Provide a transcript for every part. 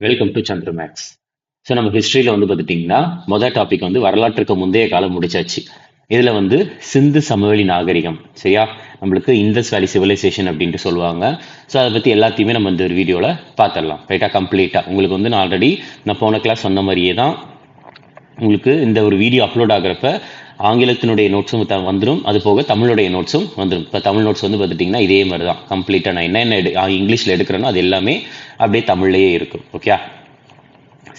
Welcome to Chandra Max. So நம்ம ஹிஸ்ட்ரியில் வந்து பார்த்துட்டிங்கன்னா மொதல் டாபிக் வந்து வரலாற்றுக்கு முந்தைய காலம் முடிச்சாச்சு. இதில் வந்து சிந்து சமவெளி நாகரிகம், சரியா? நம்மளுக்கு இண்டஸ் வேலி சிவிலைசேஷன் அப்படின்ட்டு சொல்லுவாங்க. ஸோ அதை பற்றி எல்லாத்தையுமே நம்ம இந்த ஒரு வீடியோவில் பார்த்துடலாம், ரைட்டாக? கம்ப்ளீட்டாக உங்களுக்கு வந்து நான் போன கிளாஸ் சொன்ன மாதிரியே தான் உங்களுக்கு இந்த ஒரு வீடியோ அப்லோட் ஆகிறப்ப ஆங்கிலத்தினுடைய நோட்ஸும் வந்துடும், அது போக தமிழுடைய நோட்ஸும் வந்துடும். இப்போ தமிழ் நோட்ஸ் வந்து பார்த்துட்டிங்கன்னா இதே மாதிரி தான் கம்ப்ளீட்டாக நான் என்னென்ன இங்கிலீஷில் எடுக்கிறேனோ அது எல்லாமே அப்படியே தமிழ்லேயே இருக்கும். ஓகே,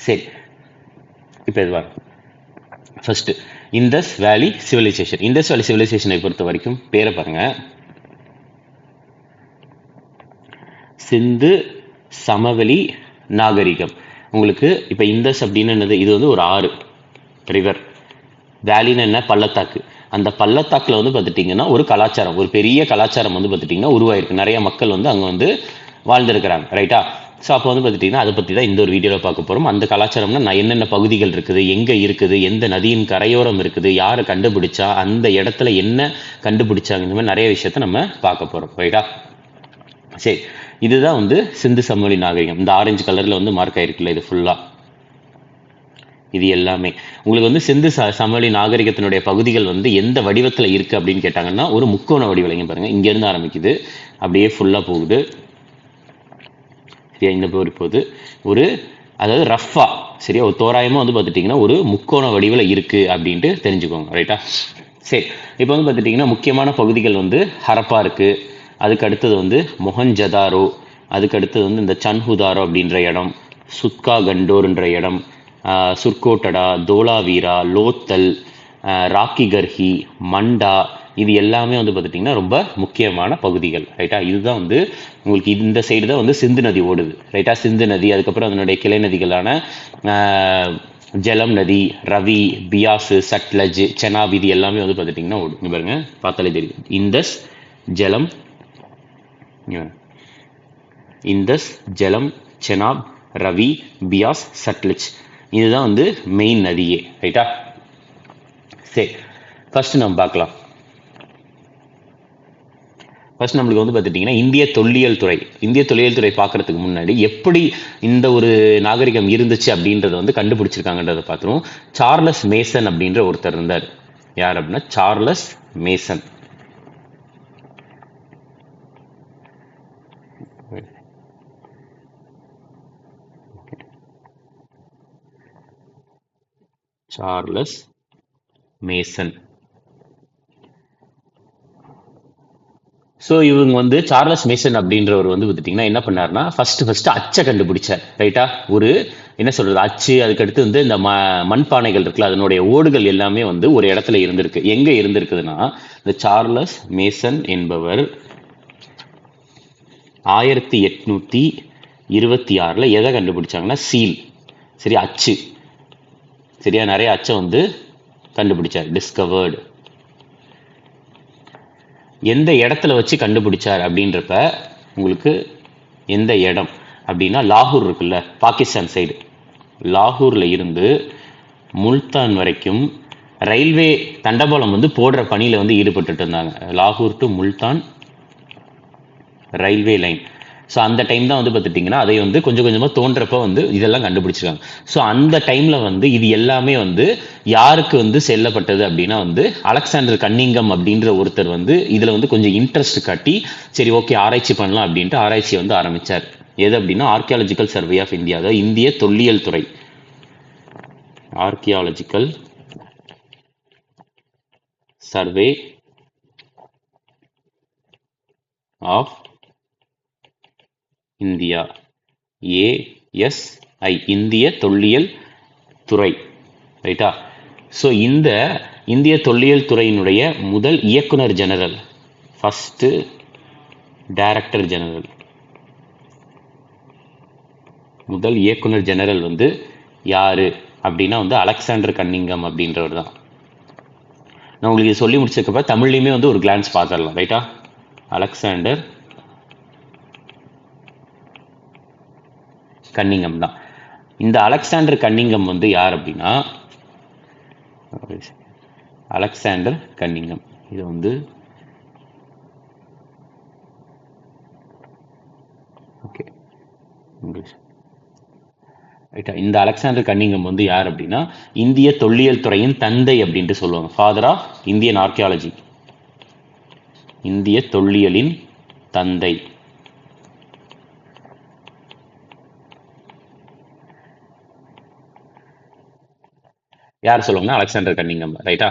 சரி. இப்போ இது வரும். ஃபர்ஸ்ட் இண்டஸ் வேலி சிவிலைசேஷன். இண்டஸ் வேலி சிவிலைசேஷனை பொறுத்த வரைக்கும் பேரை பாருங்க, சிந்து சமவெளி நாகரிகம். உங்களுக்கு இப்போ இண்டஸ் அப்படின்னு என்னது? இது வந்து ஒரு ஆறு, ரிவர். வேலின்னு என்ன? பள்ளத்தாக்கு. அந்த பள்ளத்தாக்கில் வந்து பார்த்துட்டிங்கன்னா ஒரு கலாச்சாரம், ஒரு பெரிய கலாச்சாரம் வந்து பார்த்துட்டிங்கன்னா உருவாயிருக்கு. நிறைய மக்கள் வந்து அங்கே வந்து வாழ்ந்துருக்கிறாங்க, ரைட்டா? ஸோ அப்போ வந்து பார்த்துட்டிங்கன்னா அதை பற்றி தான் இந்த ஒரு வீடியோவில் பார்க்க போகிறோம். அந்த கலாச்சாரம்னா நான் என்னென்ன பகுதிகள் இருக்குது, எங்கே இருக்குது, எந்த நதியின் கரையோரம் இருக்குது, யாரை கண்டுபிடிச்சா, அந்த இடத்துல என்ன கண்டுபிடிச்சாங்க, இந்த மாதிரி நிறைய விஷயத்த நம்ம பார்க்க போகிறோம், ரைட்டா? சரி, இதுதான் வந்து சிந்து சமவெளி நாகரிகம். இந்த ஆரஞ்சு கலரில் வந்து மார்க் ஆயிருக்குல்ல, இது ஃபுல்லாக இது எல்லாமே உங்களுக்கு வந்து சிந்து சமவெளி நாகரிகத்தினுடைய பகுதிகள் வந்து எந்த வடிவத்தில் இருக்குது அப்படின்னு கேட்டாங்கன்னா ஒரு முக்கோண வடிவில். இங்கே பாருங்கள், இங்கேருந்து ஆரம்பிக்குது, அப்படியே ஃபுல்லாக போகுது, சரியா? இந்த போகுது ஒரு, அதாவது ரஃபா, சரியா, ஒரு தோராயமாக வந்து பார்த்துட்டிங்கன்னா ஒரு முக்கோண வடிவில் இருக்குது அப்படின்ட்டு தெரிஞ்சுக்கோங்க, ரைட்டா? சரி, இப்போ வந்து பார்த்துட்டிங்கன்னா முக்கியமான பகுதிகள் வந்து ஹரப்பா இருக்குது, அதுக்கு அடுத்தது வந்து மொஹஞ்சதாரோ, அதுக்கு அடுத்தது வந்து இந்த சன்ஹுதாரோ அப்படின்ற இடம், சுத்கா கண்டோர்ன்ற இடம், சுர்கோட்டடா, தோலாவீரா, லோத்தல், ராக்கிகர்ஹி, மண்டா, இது எல்லாமே வந்து பார்த்துட்டிங்கன்னா ரொம்ப முக்கியமான பகுதிகள், ரைட்டா? இதுதான் வந்து உங்களுக்கு இந்த சைடு தான் வந்து சிந்து நதி ஓடுது, ரைட்டா? சிந்து நதி, அதுக்கப்புறம் அதனுடைய கிளை நதிகளான ஜலம் நதி, ரவி, பியாசு, சட்லஜ், செனாப், இது எல்லாமே வந்து பார்த்துட்டிங்கன்னா ஓடும். பாருங்க, பார்த்தாலே தெரியும். இந்தஸ், ஜலம், இந்தஸ், ஜலம், செனாப், ரவி, பியாஸ், சட்லஜ், இதுதான் வந்து மெயின் நதியே, ரைட்டா? சரி, ஃபர்ஸ்ட் நம்ம பார்க்கலாம். ஃபர்ஸ்ட் நம்மளுக்கு வந்து பார்த்துட்டிங்கன்னா இந்திய தொல்லியல் துறை. இந்திய தொல்லியல் துறை பார்க்கறதுக்கு முன்னாடி எப்படி இந்த ஒரு நாகரிகம் இருந்துச்சு அப்படின்றத வந்து கண்டுபிடிச்சிருக்காங்கன்றதை பார்த்துருவோம். சார்லஸ் மேசன் அப்படின்ற ஒருத்தர் இருந்தார். யார் அப்படின்னா Charles Mason. Charles Mason. So இவங்க வந்து சார்லஸ் மேசன் அப்படின்றவர் வந்து பார்த்துட்டிங்கன்னா என்ன பண்ணார்னா ஃபர்ஸ்ட் அச்சை கண்டுபிடிச்சார், ரைட்டா? ஒரு என்ன சொல்றது, அச்சு, அதுக்கடுத்து வந்து இந்த மண்பானைகள் இருக்குல்ல, அதனுடைய ஓடுகள் எல்லாமே வந்து ஒரு இடத்துல இருந்திருக்கு. எங்கே இருந்திருக்குதுன்னா இந்த சார்லஸ் மேசன் என்பவர் 1826 எதை கண்டுபிடிச்சாங்கன்னா சீல், சரியா, அச்சு, சரியா, நிறைய அச்சை வந்து கண்டுபிடிச்சார், டிஸ்கவர்டு. எந்த இடத்துல வச்சு கண்டுபிடிச்சார் அப்படின்றப்ப உங்களுக்கு எந்த இடம் அப்படின்னா லாகூர் இருக்குல்ல, பாகிஸ்தான் சைடு, லாகூர்ல இருந்து முல்தான் வரைக்கும் ரயில்வே தண்டவாளம் வந்து போடுற பணியில வந்து ஈடுபட்டு இருந்தாங்க. லாகூர் to Multan railway line. So அந்த டைம் தான் வந்து பார்த்துட்டிங்கன்னா அதை வந்து கொஞ்சம் கொஞ்சமாக தோன்றப்ப வந்து இதெல்லாம் கண்டுபிடிச்சிருக்காங்க. ஸோ அந்த டைமில் வந்து இது எல்லாமே வந்து யாருக்கு வந்து செல்லப்பட்டது அப்படின்னா வந்து அலெக்சாண்டர் கன்னிங்கம் அப்படின்ற ஒருத்தர் வந்து இதில் வந்து கொஞ்சம் இன்ட்ரெஸ்ட் காட்டி சரி ஓகே ஆராய்ச்சி பண்ணலாம் அப்படின்ட்டு ஆராய்ச்சியை வந்து ஆரம்பித்தார். எது அப்படின்னா ஆர்கியாலஜிக்கல் சர்வே ஆஃப் இந்தியா, அதாவது இந்திய தொல்லியல் துறை. Archaeological Survey of India, ASI, இந்திய தொல்லியல் துறை, ரைட்டா? ஸோ இந்த இந்திய தொல்லியல் துறையினுடைய முதல் இயக்குனர் ஜெனரல், ஃபர்ஸ்ட் டைரக்டர் ஜெனரல், முதல் இயக்குனர் ஜெனரல் வந்து யாரு அப்படின்னா வந்து அலெக்சாண்டர் கன்னிங்கம் அப்படின்றவர் தான். நான் உங்களுக்கு சொல்லி முடிச்சதுக்கப்ப தமிழ்லையுமே வந்து ஒரு கிளான்ஸ் பார்த்துடலாம், ரைட்டா? அலெக்சாண்டர் கன்னிங்கம் தான். இந்த அலெக்சாண்டர் கன்னிங்கம் வந்து யார் அப்படின்னா அலெக்சாண்டர் கன்னிங்கம், இது வந்து ஓகே இங்கிலீஷ் ரைட்டா. இந்த அலெக்சாண்டர் கன்னிங்கம் வந்து யார் அப்படின்னா இந்திய தொல்லியல் துறையின் தந்தை அப்படின்ட்டு சொல்லுவாங்க. ஃபாதர் ஆஃப் இந்தியன் ஆர்கியாலஜி, இந்திய தொல்லியலின் தந்தை. யார் சொல்லுவாங்கன்னா அலெக்சாண்டர் கன்னிங்கம். ரைட்டா.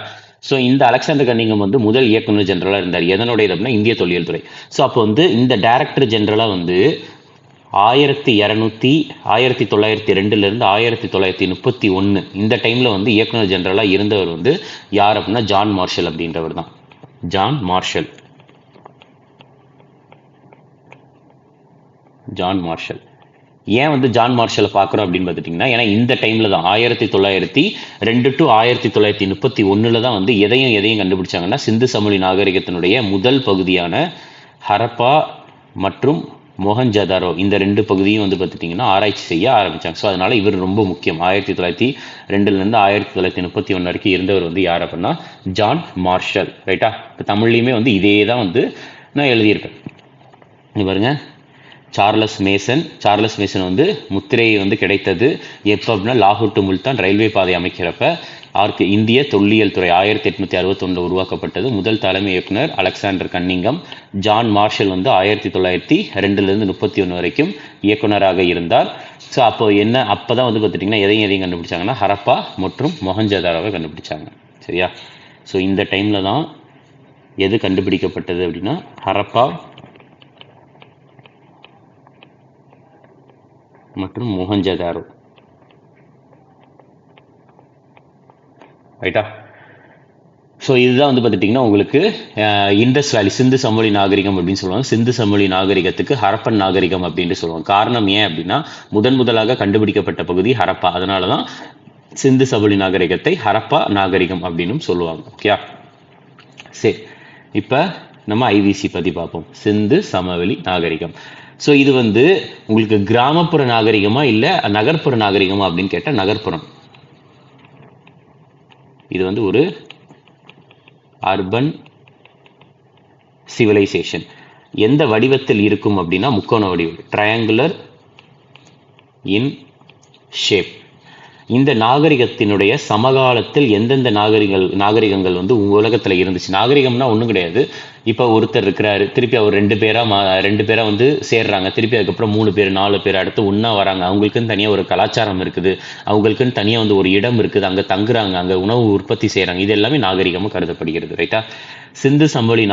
ஸோ இந்த அலெக்சாண்டர் கன்னிங்கம் வந்து முதல் இயக்குனர் ஜெனரலாக இருந்தார். எதனுடைய அப்படின்னா இந்திய தொல்லியல் துறை. ஸோ அப்போ வந்து இந்த டைரக்டர் ஜெனரலாக வந்து 1902 1931 இந்த டைமில் வந்து இயக்குனர் ஜெனரலாக இருந்தவர் வந்து யார் அப்படின்னா ஜான் மார்ஷல் அப்படின்றவர் தான். John Marshall. John Marshall. ஏன் வந்து ஜான் மார்ஷலை பார்க்குறோம் அப்படின்னு பார்த்துட்டிங்கன்னா, ஏன்னா இந்த டைமில் தான் 1902 to 1931 தான் வந்து எதையும் கண்டுபிடிச்சாங்கன்னா சிந்து சமவெளி நாகரிகத்தினுடைய முதல் பகுதியான ஹரப்பா மற்றும் மொஹஞ்சதாரோ இந்த 2 பகுதியும் வந்து பார்த்துட்டிங்கன்னா ஆராய்ச்சி செய்ய ஆரம்பித்தாங்க. ஸோ அதனால் இவர் ரொம்ப முக்கியம். 1902 1931 வரைக்கும் இருந்தவர் வந்து யார் அப்படின்னா ஜான் மார்ஷல். ரைட்டா. இப்போ தமிழ்லையுமே வந்து இதே தான் வந்து நான் எழுதியிருப்பேன். இங்க பாருங்க, சார்லஸ் மேசன் வந்து முத்திரை வந்து கிடைத்தது எப்போ அப்படின்னா லாகூர் டு முல்தான் ரயில்வே பாதை அமைக்கிறப்ப. இந்திய தொல்லியல் துறை 1861 உருவாக்கப்பட்டது. முதல் தலைமை இயக்குனர் அலெக்சாண்டர் கன்னிங்கம். ஜான் மார்ஷல் வந்து 1902 31 வரைக்கும் இயக்குனராக இருந்தார். ஸோ அப்போதான் வந்து பார்த்துட்டிங்கன்னா எதையும் கண்டுபிடிச்சாங்கன்னா ஹரப்பா மற்றும் மொஹஞ்சதாரோவை கண்டுபிடிச்சாங்க. சரியா. ஸோ இந்த டைமில் தான் எது கண்டுபிடிக்கப்பட்டது அப்படின்னா ஹரப்பா மற்றும் மொஹஞ்சதாரோ. ரைட்டா. ஸோ இதுதான் வந்து பார்த்துட்டிங்கன்னா உங்களுக்கு இண்டஸ் வேலி சிந்து சமவெளி நாகரிகம் அப்படின்னு சொல்லுவாங்க. சிந்து சமவெளி நாகரிகத்துக்கு ஹரப்பன் நாகரிகம் அப்படின்ட்டு சொல்லுவாங்க. காரணம் ஏன் அப்படின்னா முதலாக கண்டுபிடிக்கப்பட்ட பகுதி ஹரப்பா. அதனால தான் சிந்து சமவெளி நாகரிகத்தை ஹரப்பா நாகரிகம் அப்படின்னு சொல்லுவாங்க. ஓகே. சரி, இப்போ நம்ம ஐவிசி பற்றி பார்ப்போம். சிந்து சமவெளி நாகரிகம். ஸோ இது வந்து உங்களுக்கு கிராமப்புற நாகரிகமா இல்லை நகர்ப்புற நாகரிகமா அப்படின்னு கேட்டால் நகர்ப்புறம். இது வந்து ஒரு அர்பன் சிவிலைசேஷன். எந்த வடிவத்தில் இருக்கும் அப்படின்னா முக்கோண வடிவம், ட்ரையாங்குலர் இன் ஷேப். இந்த நாகரிகத்தினுடைய சமகாலத்தில் எந்தெந்த நாகரிகங்கள் வந்து உலகத்தில் இருந்துச்சு. நாகரிகம்னா ஒன்றும் கிடையாது. இப்போ ஒருத்தர் இருக்கிறாரு, திருப்பி அவர் ரெண்டு பேரா வந்து சேர்றாங்க, திருப்பி அதுக்கப்புறம் 3 பேர் 4 பேர் அடுத்து ஒன்றா வராங்க. அவங்களுக்குன்னு தனியாக ஒரு கலாச்சாரம் இருக்குது, அவங்களுக்குன்னு தனியாக வந்து ஒரு இடம் இருக்குது, அங்கே தங்குறாங்க, அங்கே உணவு உற்பத்தி செய்கிறாங்க. இது எல்லாமே நாகரிகமாக கருதப்படுகிறது. ரைட்டா. சிந்து சமவெளி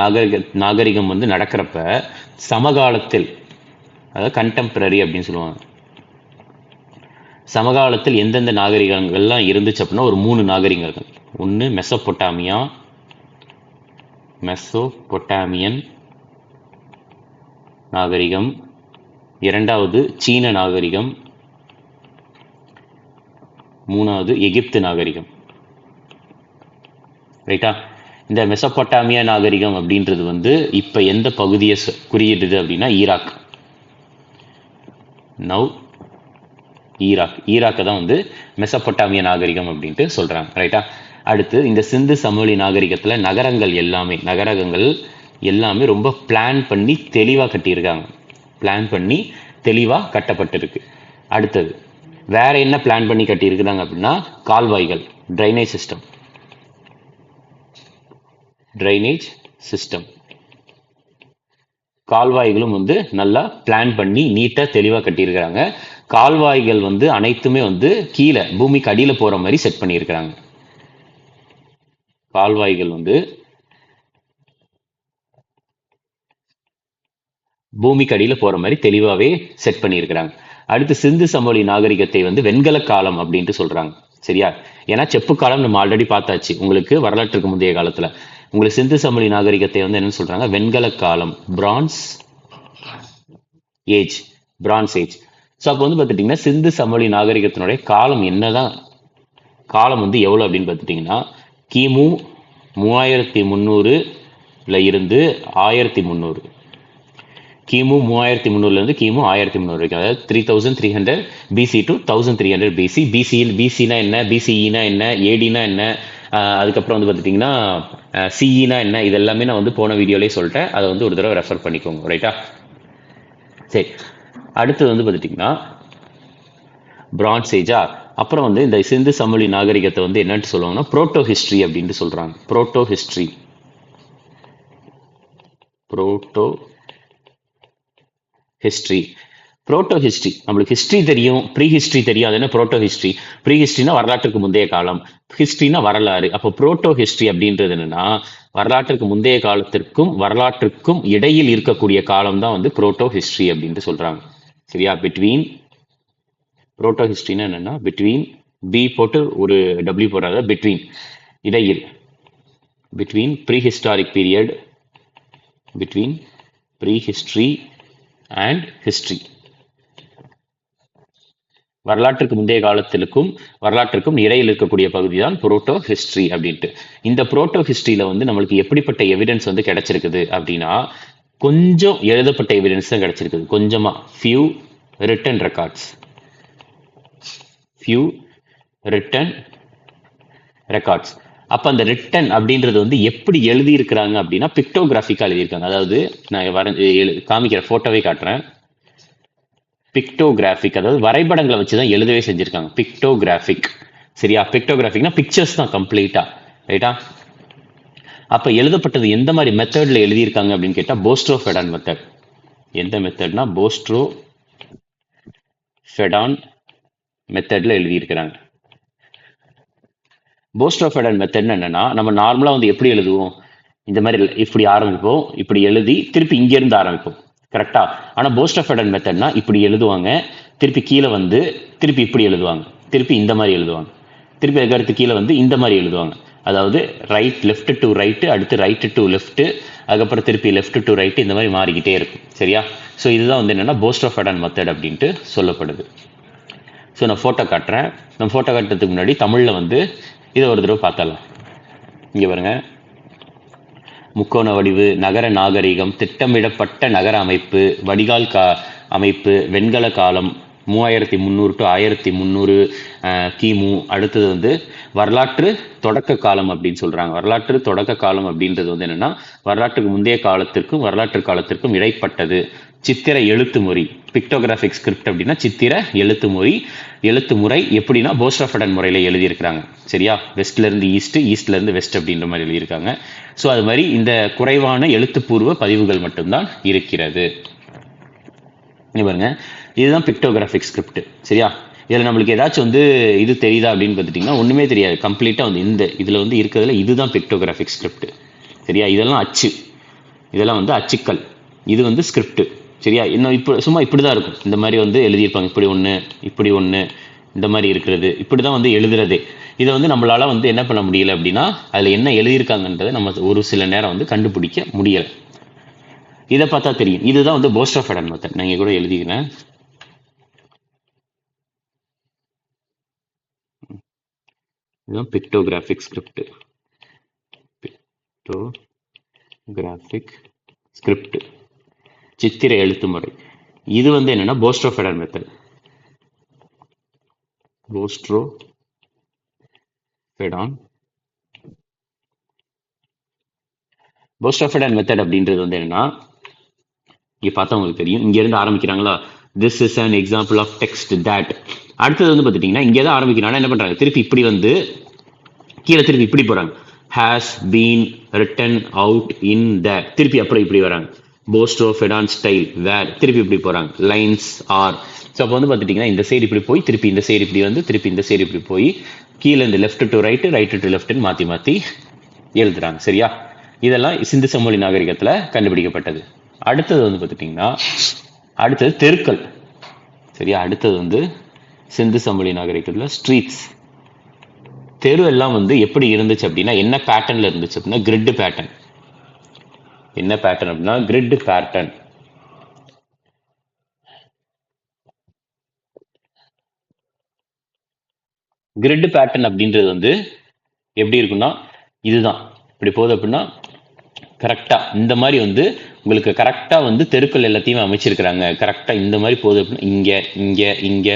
நாகரிகம் வந்து நடக்கிறப்ப சமகாலத்தில், அதாவது கண்டெம்பரரி அப்படின்னு சொல்லுவாங்க, சமகாலத்தில் எந்தெந்த நாகரிகங்கள்லாம் இருந்துச்சு அப்படின்னா ஒரு 3 நாகரிகங்கள். ஒன்று மெசோபொட்டாமியன் நாகரிகம், இரண்டாவது சீன நாகரிகம், மூணாவது எகிப்து நாகரிகம். ரைட்டா. இந்த மெசோபொட்டாமியா நாகரிகம் அப்படின்றது வந்து இப்போ எந்த பகுதியை குறியிடுது அப்படின்னா ஈராக். ஈராக்கை தான் வந்து மெசொப்பொட்டாமிய நாகரிகம் அப்படின்ட்டு சொல்கிறாங்க. ரைட்டா. அடுத்து இந்த சிந்து சமவெளி நாகரிகத்தில் நகரங்கள் எல்லாமே ரொம்ப பிளான் பண்ணி தெளிவாக கட்டியிருக்காங்க. கட்டப்பட்டிருக்கு. அடுத்தது வேற என்ன பிளான் பண்ணி கட்டியிருக்கிறாங்க அப்படின்னா கால்வாய்கள், ட்ரைனேஜ் சிஸ்டம். கால்வாய்களும் வந்து நல்லா பிளான் பண்ணி நீட்டாக தெளிவாக கட்டியிருக்கிறாங்க. கால்வாய்கள் வந்து அனைத்துமே வந்து கீழே பூமிக்கு அடியில் போகிற மாதிரி செட் பண்ணியிருக்கிறாங்க. கால்வாய்கள் வந்து பூமிக்கு அடியில் போகிற மாதிரி தெளிவாகவே செட் பண்ணியிருக்கிறாங்க. அடுத்து சிந்து சமவெளி நாகரிகத்தை வந்து வெண்கல காலம் அப்படின்ட்டு சொல்கிறாங்க. சரியா. ஏன்னா செப்பு காலம் நம்ம ஆல்ரெடி பார்த்தாச்சு உங்களுக்கு வரலாற்றுக்கு முந்தைய காலத்தில். உங்களுக்கு சிந்து சமவெளி நாகரிகத்தை வந்து என்ன சொல்கிறாங்க, வெண்கல காலம், பிரான்ஸ் ஏஜ். ஸோ அப்போ வந்து பார்த்துட்டிங்கன்னா சிந்து சமவெளி நாகரிகத்தினுடைய காலம் வந்து எவ்வளோ அப்படின்னு பார்த்துட்டிங்கன்னா கிமு 3300 இருந்து 1300, கிமு 3300 கிமு 1300 வரைக்கும், அதாவது 3300 பிசி டு 1300 பிசி. பிசினா என்ன, பிசிஇனா என்ன, ஏடினா என்ன, அதுக்கப்புறம் வந்து பார்த்துட்டிங்கன்னா சிஇனா என்ன, இதெல்லாமே நான் வந்து போன வீடியோலேயே சொல்லிட்டேன். அதை வந்து ஒரு தடவை ரெஃபர் பண்ணிக்கோங்க. ரைட்டா. சரி. அடுத்தது வந்து பார்த்துட்டிங்கன்னா பிரான்ஸ் ஏஜா. அப்புறம் வந்து இந்த சிந்து சமவெளி நாகரிகத்தை வந்து என்னன்னு சொல்லுவாங்கன்னா புரோட்டோ ஹிஸ்டரி அப்படின்ட்டு சொல்றாங்க. Proto history, proto history. Proto history, நம்மளுக்கு ஹிஸ்டரி தெரியும், ப்ரீ ஹிஸ்டரி தெரியும். அது என்ன புரோட்டோ ஹிஸ்டரி? ப்ரீ ஹிஸ்டரினா வரலாற்றுக்கு முந்தைய காலம், ஹிஸ்டரினா வரலாறு. அப்போ புரோட்டோ ஹிஸ்டரி அப்படின்றது என்னன்னா வரலாற்றுக்கு முந்தைய காலத்திற்கும் வரலாற்றுக்கும் இடையில் இருக்கக்கூடிய காலம் தான் வந்து புரோட்டோ ஹிஸ்டரி அப்படின்ட்டு சொல்றாங்க. சரியா? பிட்வீன், புரோட்டோ ஹிஸ்டரினா என்னன்னா பிட்வீன், பி போட்டு ஒரு டபிள்யூ போடுறாங்க, பிட்வீன் இடையில், between prehistoric period, between prehistory and history. வரலாற்றுக்கு முந்தைய காலத்திற்கும் வரலாற்றுக்கும் இடையில் இருக்கக்கூடிய பகுதி தான் புரோட்டோ ஹிஸ்டரி அப்படின்ட்டு. இந்த புரோட்டோ ஹிஸ்டரியில வந்து நம்மளுக்கு எப்படிப்பட்ட எவிடன்ஸ் வந்து கிடைச்சிருக்குது அப்படின்னா கொஞ்சம் எழுதப்பட்ட எவிடன்ஸ் தான் கிடைச்சிருக்குது. கொஞ்சமா, few return records, few return records. அப்ப அந்த ரிட்டன் அப்படின்றது வந்து எப்படி எழுதியிருக்கிறாங்க அப்படின்னா பிக்டோகிராஃபிக்கா எழுதியிருக்காங்க. அதாவது நான் காமிக்கிற போட்டோவே காட்டுறேன். பிக்டோகிராஃபிக், அதாவது வரைபடங்களை வச்சு தான் எழுதவே செஞ்சிருக்காங்க. பிக்டோகிராஃபிக். சரியா? பிக்டோகிராஃபிக்னா பிக்சர்ஸ் தான் கம்ப்ளீட்டா. ரைட்டா? அப்ப எழுதப்பட்டது எந்த மாதிரி மெத்தட்ல எழுதியிருக்காங்க அப்படின்னு கேட்டா போஸ்ட்ரோ ஃபெடான் மெத்தட். எந்த மெத்தட்னா போஸ்ட்ரோ ஃபெடான் மெத்தட்ல எழுதியிருக்கிறாங்க. போஸ்ட்ரோ ஃபெடான் மெத்தட் என்னன்னா நம்ம நார்மலா வந்து எப்படி எழுதுவோம், இந்த மாதிரி இப்படி ஆரம்பிப்போம், இப்படி எழுதி திருப்பி இங்க இருந்து ஆரம்பிப்போம். கரெக்டா? ஆனா போஸ்ட்ரோ ஃபெடான் மெத்தட்னா இப்படி எழுதுவாங்க, திருப்பி கீழே வந்து திருப்பி இப்படி எழுதுவாங்க, திருப்பி இந்த மாதிரி எழுதுவாங்க, திருப்பி அதுக்கடுத்து கீழே வந்து இந்த மாதிரி எழுதுவாங்க. அதாவது ரைட், லெஃப்ட் டு ரைட்டு, அடுத்து ரைட்டு டு லெஃப்ட், அதுக்கப்புறம் திருப்பி லெஃப்ட் டு ரைட்டு, இந்த மாதிரி மாறிக்கிட்டே இருக்கும். சரியா? ஸோ இதுதான் வந்து என்னன்னா போஸ்ட்ரோ ஃபெடான் மெத்தட் அப்படின்ட்டு சொல்லப்படுது. ஸோ நான் ஃபோட்டோ காட்டுறேன். நம்ம ஃபோட்டோ காட்டுறதுக்கு முன்னாடி தமிழில் வந்து இதை ஒரு தடவை பார்த்தலாம். இங்கே பாருங்க, முக்கோண வடிவு, நகர நாகரிகம், திட்டமிடப்பட்ட நகர அமைப்பு, வடிகால் அமைப்பு, வெண்கல காலம் 3300 to 1300 கிமு. அடுத்தது வந்து வரலாற்று தொடக்க காலம் அப்படின்னு சொல்றாங்க. வரலாற்று தொடக்க காலம் அப்படின்றது வந்து என்னன்னா வரலாற்றுக்கு முந்தைய காலத்திற்கும் வரலாற்று காலத்திற்கும் இடைப்பட்டது. சித்திர எழுத்து முறை, பிக்டோகிராஃபிக் ஸ்கிரிப்ட் அப்படின்னா சித்திர எழுத்து முறை எப்படின்னா போஸ்ட்ரோ ஃபெடான் முறையில எழுதியிருக்கிறாங்க. சரியா? வெஸ்ட்ல இருந்து ஈஸ்ட், ஈஸ்ட்ல இருந்து வெஸ்ட் அப்படின்ற மாதிரி எழுதியிருக்காங்க. ஸோ அது மாதிரி இந்த குறைவான எழுத்துப்பூர்வ பதிவுகள் மட்டும்தான் இருக்கிறது. பாருங்க, இதுதான் பிக்டோகிராஃபிக் ஸ்கிரிப்ட். சரியா? இதில் நம்மளுக்கு ஏதாச்சும் வந்து இது தெரியுதா அப்படின்னு பார்த்துட்டிங்கன்னா ஒன்றுமே தெரியாது. கம்ப்ளீட்டாக வந்து இந்த இதில் வந்து இருக்கிறதுல இதுதான் பிக்டோகிராஃபிக் ஸ்கிரிப்ட். சரியா? இதெல்லாம் அச்சு, இதெல்லாம் வந்து அச்சுக்கள், இது வந்து ஸ்கிரிப்ட். சரியா? இன்னும் இப்போ சும்மா இப்படி தான் இருக்கும். இந்த மாதிரி வந்து எழுதியிருப்பாங்க, இப்படி ஒன்று, இப்படி ஒன்று, இந்த மாதிரி இருக்கிறது. இப்படி தான் வந்து எழுதுறதே. இதை வந்து நம்மளால வந்து என்ன பண்ண முடியல அப்படின்னா அதில் என்ன எழுதியிருக்காங்கன்றதை நம்ம ஒரு சில நேரம் வந்து கண்டுபிடிக்க முடியலை. இதை பார்த்தா தெரியும். இதுதான் வந்து போஸ்ட்ரோ ஃபெடான் மெத்தட். நான் இங்கே கூட எழுதிக்கிறேன். இதுதான் பிக்டோகிராஃபிக் ஸ்கிரிப்ட். பிக்டோகிராஃபிக் ஸ்கிரிப்ட், சித்திர எழுத்து முறை. இது வந்து என்னன்னா boustrophedon method. Boustrophedon method அப்படின்றது வந்து என்னன்னா இங்க பார்த்தா உங்களுக்கு தெரியும். இங்க இருந்து ஆரம்பிக்கிறாங்களா, this is an example of text that. அடுத்தது வந்து பார்த்துட்டீங்கன்னா இங்கே தான் ஆரம்பிக்கிறாங்க. என்ன பண்றாங்க, திருப்பி இப்படி வந்து கீழே திருப்பி இப்படி போறாங்க. has been written out in that, திருப்பி அப்புறம் இப்படி வராங்க. போஸ்ட்ரோ ஃபெடான் ஸ்டைல் வேர், திருப்பி இப்படி போறாங்க. Lines R. ஸோ அப்போ வந்து பார்த்துட்டீங்கன்னா இந்த சைடு இப்படி போய் திருப்பி இந்த சைடு இப்படி வந்து திருப்பி இந்த சைடு இப்படி போய் கீழே இந்த left to right, right to லெஃப்ட்னு மாற்றி மாற்றி எழுதுறாங்க. சரியா? இதெல்லாம் சிந்து சமவெளி நாகரிகத்தில் கண்டுபிடிக்கப்பட்டது. அடுத்தது வந்து பார்த்துட்டிங்கன்னா அடுத்தது தெருக்கள். சரியா? அடுத்தது வந்து சிந்து சமவெளி நாகரிகத்தில் ஸ்ட்ரீட்ஸ், தெரு எல்லாம் வந்து எப்படி இருந்துச்சு அப்படின்னா என்ன பேட்டர்ன்ல இருந்துச்சு அப்படின்னா கிரிட் பேட்டர்ன். என்ன பேட்டர்ன் அப்படின்னா கிரிட் பேட்டர்ன். கிரிட் பேட்டர்ன் அப்படின்றது வந்து எப்படி இருக்குன்னா இதுதான். இப்படி போகுது அப்படின்னா கரெக்டா இந்த மாதிரி வந்து உங்களுக்கு கரெக்டா வந்து தெருக்கள் எல்லாத்தையுமே அமைச்சிருக்கிறாங்க. கரெக்டா இந்த மாதிரி போகுது அப்படின்னா இங்க இங்க இங்க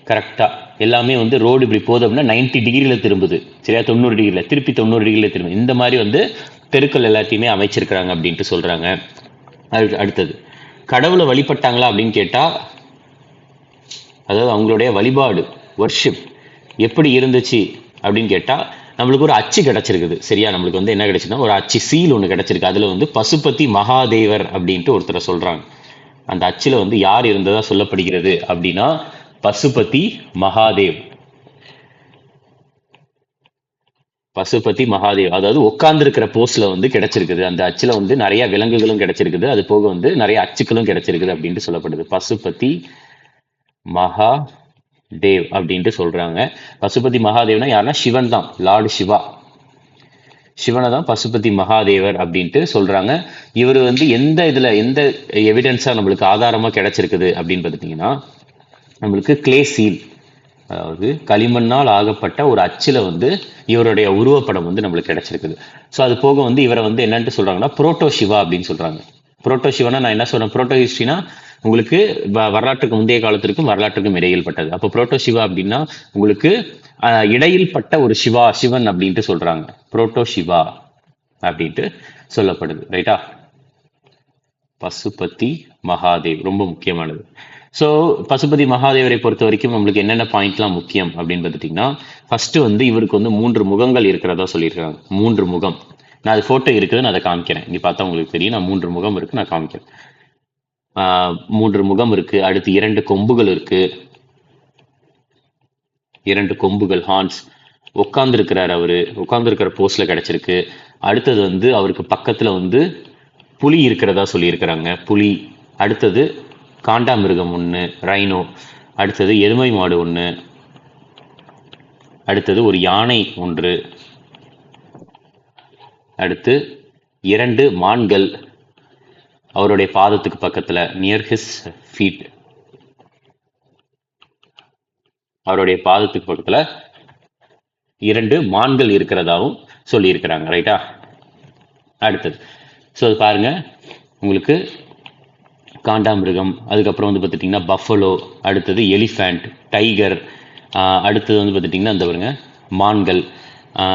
கரெக்டா எல்லாமே வந்து ரோடு இப்படி போகுது அப்படின்னா 90 டிகிரியில திரும்புது. சரியா? 90 டிகிரியில திருப்பி 90 டிகிரியில திரும்புது. இந்த மாதிரி வந்து தெருக்கள் எல்லாத்தையுமே அமைச்சிருக்கிறாங்க அப்படின்ட்டு சொல்றாங்க. அடுத்தது கடவுளை வழிபட்டாங்களா அப்படின்னு கேட்டா அதாவது அவங்களுடைய வழிபாடு வர்ஷிப் எப்படி இருந்துச்சு அப்படின்னு கேட்டால் நம்மளுக்கு ஒரு அச்சு கிடைச்சிருக்குது. சரியா, நம்மளுக்கு வந்து என்ன கிடைச்சுன்னா ஒரு அச்சு சீல் ஒன்று கிடைச்சிருக்கு. அதில் வந்து பசுபதி மகாதேவர் அப்படின்ட்டு ஒருத்தரை சொல்கிறாங்க. அந்த அச்சில் வந்து யார் இருந்ததா சொல்லப்படுகிறது அப்படின்னா பசுபதி மகாதேவ். பசுபதி மகாதேவ் அதாவது உட்கார்ந்து இருக்கிற போஸ்ட்ல வந்து கிடைச்சிருக்குது. அந்த அச்சுல வந்து நிறைய விலங்குகளும் கிடைச்சிருக்குது. அது போக வந்து நிறைய அச்சுக்களும் கிடைச்சிருக்குது அப்படின்ட்டு சொல்லப்படுது. பசுபதி மகா தேவ் அப்படின்ட்டு சொல்றாங்க. பசுபதி மகாதேவ்னா யாருன்னா சிவன் தான், லார்டு சிவா. சிவனை தான் பசுபதி மகாதேவர் அப்படின்ட்டு சொல்றாங்க. இவர் வந்து எந்த எவிடன்ஸா நம்மளுக்கு ஆதாரமா கிடைச்சிருக்குது அப்படின்னு பார்த்துட்டீங்கன்னா நம்மளுக்கு கிளே சீல், அதாவது களிமண்ணால் ஆகப்பட்ட ஒரு அச்சில் வந்து இவருடைய உருவப்படம் வந்து நம்மளுக்கு கிடைச்சிருக்குது. ஸோ அது போக வந்து இவரை வந்து என்னன்ட்டு சொல்றாங்கன்னா புரோட்டோ சிவா அப்படின்னு சொல்றாங்க. புரோட்டோ சிவனா நான் என்ன சொல்றேன், புரோட்டோ ஹிஸ்ட்ரினா உங்களுக்கு வரலாற்றுக்கு முந்தைய காலத்திற்கும் வரலாற்றுக்கும் இடையில் பட்டது. அப்போ புரோட்டோ சிவா அப்படின்னா உங்களுக்கு இடையில் பட்ட ஒரு சிவன் அப்படின்ட்டு சொல்றாங்க. புரோட்டோ சிவா அப்படின்ட்டு சொல்லப்படுது. ரைட்டா, பசுபதி மகாதேவ் ரொம்ப முக்கியமானது. ஸோ பசுபதி மகாதேவரை பொறுத்த வரைக்கும் நம்மளுக்கு என்னென்ன பாயிண்ட்லாம் முக்கியம் அப்படின்னு பார்த்துட்டிங்கன்னா ஃபர்ஸ்ட் வந்து இவருக்கு வந்து 3 முகங்கள் இருக்கிறதா சொல்லியிருக்காங்க. 3 முகம். நான் அது ஃபோட்டோ இருக்குது, நான் அதை காமிக்கிறேன். இங்கே பார்த்தா உங்களுக்கு தெரியும், நான் 3 முகம் இருக்கு, நான் காமிக்கிறேன். 3 முகம் இருக்கு. அடுத்து 2 கொம்புகள் இருக்கு. 2 கொம்புகள், ஹார்ன்ஸ். உட்கார்ந்துருக்கிறார், அவரு உட்கார்ந்துருக்கிற போஸ்ட்ல கிடைச்சிருக்கு. அடுத்தது வந்து அவருக்கு பக்கத்துல வந்து புலி இருக்கிறதா சொல்லியிருக்கிறாங்க. புலி. அடுத்தது காண்டாமிருகம் ஒன்று, ரைனோ. அடுத்தது எருமை மாடு ஒன்று. அடுத்தது ஒரு யானை ஒன்று. அடுத்து 2 மான்கள் அவருடைய பாதத்துக்கு பக்கத்துல, நியர் ஹிஸ் ஃபீட். அவருடைய பாதத்துக்கு பக்கத்துல 2 மான்கள் இருக்கிறதாவும் சொல்லியிருக்கிறாங்க. ரைட்டா, அடுத்தது ஸோ அது பாருங்க உங்களுக்கு காண்டாமிருகம், அதுக்கப்புறம் வந்து பார்த்துட்டிங்கன்னா பஃபலோ, அடுத்தது எலிஃபண்ட், டைகர், அடுத்தது வந்து பார்த்துட்டிங்கன்னா இந்த பாருங்க மான்கள்,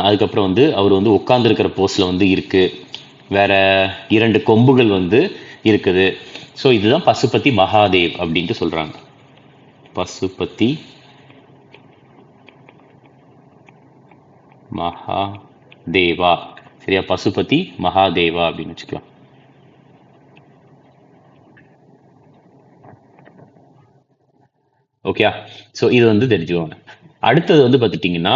அதுக்கப்புறம் வந்து அவர் வந்து உட்கார்ந்துருக்கிற போஸ்டில் வந்து இருக்குது. வேற 2 கொம்புகள் வந்து இருக்குது. ஸோ இதுதான் பசுபதி மகாதேவ் அப்படின்ட்டு சொல்கிறாங்க. பசுபதி மகாதேவா. சரியா, பசுபதி மகாதேவா அப்படின்னு வச்சுக்கலாம். ஓகே, ஸோ இது வந்து தெரிஞ்சுக்கோங்க. அடுத்தது வந்து பார்த்துட்டிங்கன்னா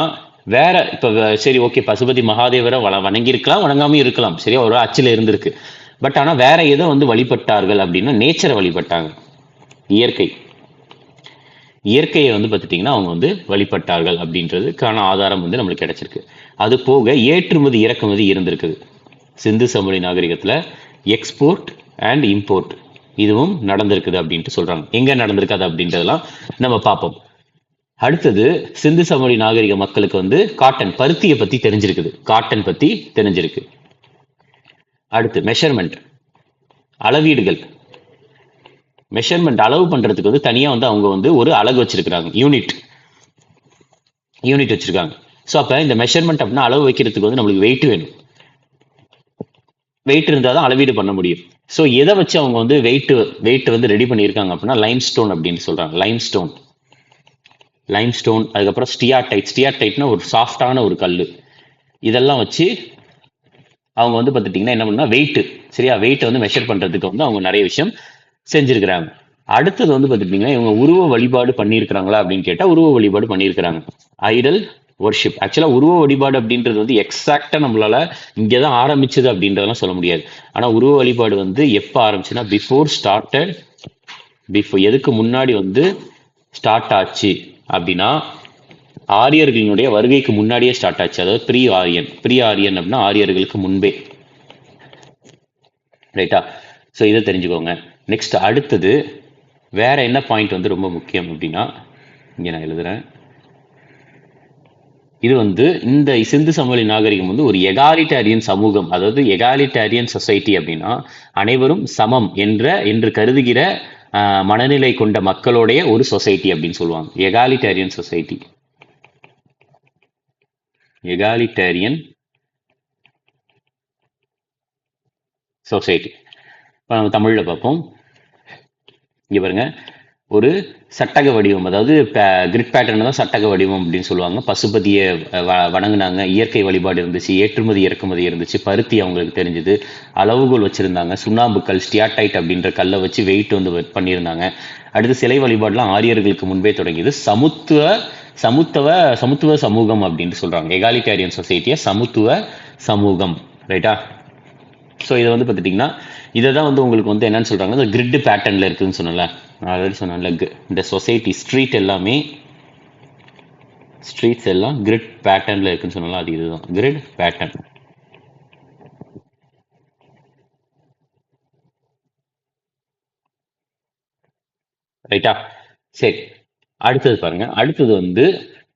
வேற இப்போ சரி ஓகே, பசுபதி மகாதேவரை வணங்கியிருக்கலாம், வணங்காமல் இருக்கலாம். சரியா, ஒரு அச்சில் இருந்திருக்கு. பட் ஆனால் வேற எதை வந்து வழிபட்டார்கள் அப்படின்னா நேச்சரை வழிபட்டாங்க. இயற்கையை வந்து பார்த்துட்டிங்கன்னா அவங்க வந்து வழிபட்டார்கள் அப்படின்றதுக்கான ஆதாரம் வந்து நம்மளுக்கு கிடைச்சிருக்கு. அது போக ஏற்றுமதி இறக்குமதி இருந்திருக்குது. சிந்து சமவெளி நாகரிகத்தில் எக்ஸ்போர்ட் அண்ட் இம்போர்ட் இதுவும் நடந்திருக்குது அப்படின்ட்டு சொல்றாங்க. எங்க நடந்திருக்காது அப்படின்றதெல்லாம் நம்ம பார்ப்போம். அடுத்தது சிந்து சமவெளி நாகரிக மக்களுக்கு வந்து காட்டன், பருத்தியை பத்தி தெரிஞ்சிருக்குது. காட்டன் பத்தி தெரிஞ்சிருக்கு. அடுத்து மெஷர்மெண்ட், அளவீடுகள். மெஷர்மெண்ட் அளவு பண்றதுக்கு வந்து தனியா வந்து அவங்க வந்து ஒரு அலகு வச்சிருக்கிறாங்க, யூனிட் வச்சிருக்காங்க. ஸோ அப்போ இந்த மெஷர்மெண்ட் அப்படின்னா அளவு வைக்கிறதுக்கு வந்து நம்மளுக்கு வெயிட் வேணும். வெயிட் இருந்தால் தான் அளவீடு பண்ண முடியும். ஸோ எதை வச்சு அவங்க வந்து வெயிட் வந்து ரெடி பண்ணியிருக்காங்க அப்படின்னா லைம்ஸ்டோன் அப்படின்னு சொல்றாங்க. லைம்ஸ்டோன், அதுக்கப்புறம் ஸ்டியாடைட்னா ஒரு சாஃப்டான ஒரு கல். இதெல்லாம் வச்சு அவங்க வந்து பார்த்துட்டிங்கன்னா என்ன பண்ணா வெயிட்டை வந்து மெஷர் பண்றதுக்கு வந்து அவங்க நிறைய விஷயம் செஞ்சிருக்கிறாங்க. அடுத்தது வந்து பார்த்துட்டிங்கன்னா இவங்க உருவ வழிபாடு பண்ணியிருக்கிறாங்களா அப்படின்னு கேட்டால் உருவ வழிபாடு பண்ணியிருக்கிறாங்க. Idol worship. ஆக்சுவலாக உருவ வழிபாடு அப்படின்றது வந்து எக்ஸாக்டாக நம்மளால இங்கே தான் ஆரம்பிச்சது அப்படின்றதெல்லாம் சொல்ல முடியாது. ஆனால் உருவ வழிபாடு வந்து எப்போ ஆரம்பிச்சுன்னா எதுக்கு முன்னாடி வந்து ஸ்டார்ட் ஆச்சு அப்படின்னா ஆரியர்களினுடைய வருகைக்கு முன்னாடியே ஸ்டார்ட் ஆச்சு. அதாவது ப்ரீ ஆரியன் அப்படின்னா ஆரியர்களுக்கு முன்பே. ரைட்டா, ஸோ இதை தெரிஞ்சுக்கோங்க. நெக்ஸ்ட் அடுத்தது வேற என்ன பாயிண்ட் வந்து ரொம்ப முக்கியம் அப்படின்னா இங்கே நான் எழுதுறேன். இது வந்து இந்த சிந்து சமவெளி நாகரிகம் வந்து ஒரு எகாலிட்டேரியன் சமூகம், அதாவது எகாலிட்டேரியன் சொசைட்டி அப்படின்னா அனைவரும் சமம் என்று கருதுகிற மனநிலை கொண்ட மக்களுடைய ஒரு சொசைட்டி அப்படின்னு சொல்லுவாங்க. எகாலிட்டேரியன் சொசைட்டி. இப்போ நம்ம தமிழில் பார்ப்போம். இங்கே பாருங்க, ஒரு சட்டக வடிவம், அதாவது கிரிட் பேட்டர்ன் தான் சட்டக வடிவம் அப்படின்னு சொல்லுவாங்க. பசுபதியை வணங்குனாங்க, இயற்கை வழிபாடு இருந்துச்சு, ஏற்றுமதி இறக்குமதி இருந்துச்சு, பருத்தி அவங்களுக்கு தெரிஞ்சது, அளவுகோல் வச்சிருந்தாங்க, சுண்ணாம்பு கல் ஸ்டியாட்டைட் அப்படின்ற கல்லை வச்சு வெயிட் வந்து பண்ணியிருந்தாங்க. அடுத்து சிலை வழிபாடுலாம் ஆரியர்களுக்கு முன்பே தொடங்கியது. சமத்துவ சமூகம் அப்படின்ட்டு சொல்றாங்க. எகாலிட்டேரியன் சொசைட்டியை சமத்துவ சமூகம், ரைட்டா? ஸோ இதை வந்து பார்த்துட்டிங்கன்னா இதை தான் வந்து உங்களுக்கு வந்து என்னன்னு சொல்கிறாங்க, இந்த கிரிட் பேட்டர்னில் இருக்குதுன்னு சொன்னல, நான் ஆல்ரெடி சொன்னேன்ல, இந்த சொசைட்டி ஸ்ட்ரீட்ஸ் எல்லாம் கிரிட் பேட்டர்னில் இருக்குன்னு சொன்னால, அது இதுதான் கிரிட் பேட்டர்ன். ரைட்டா? சரி, அடுத்தது பாருங்க. அடுத்தது வந்து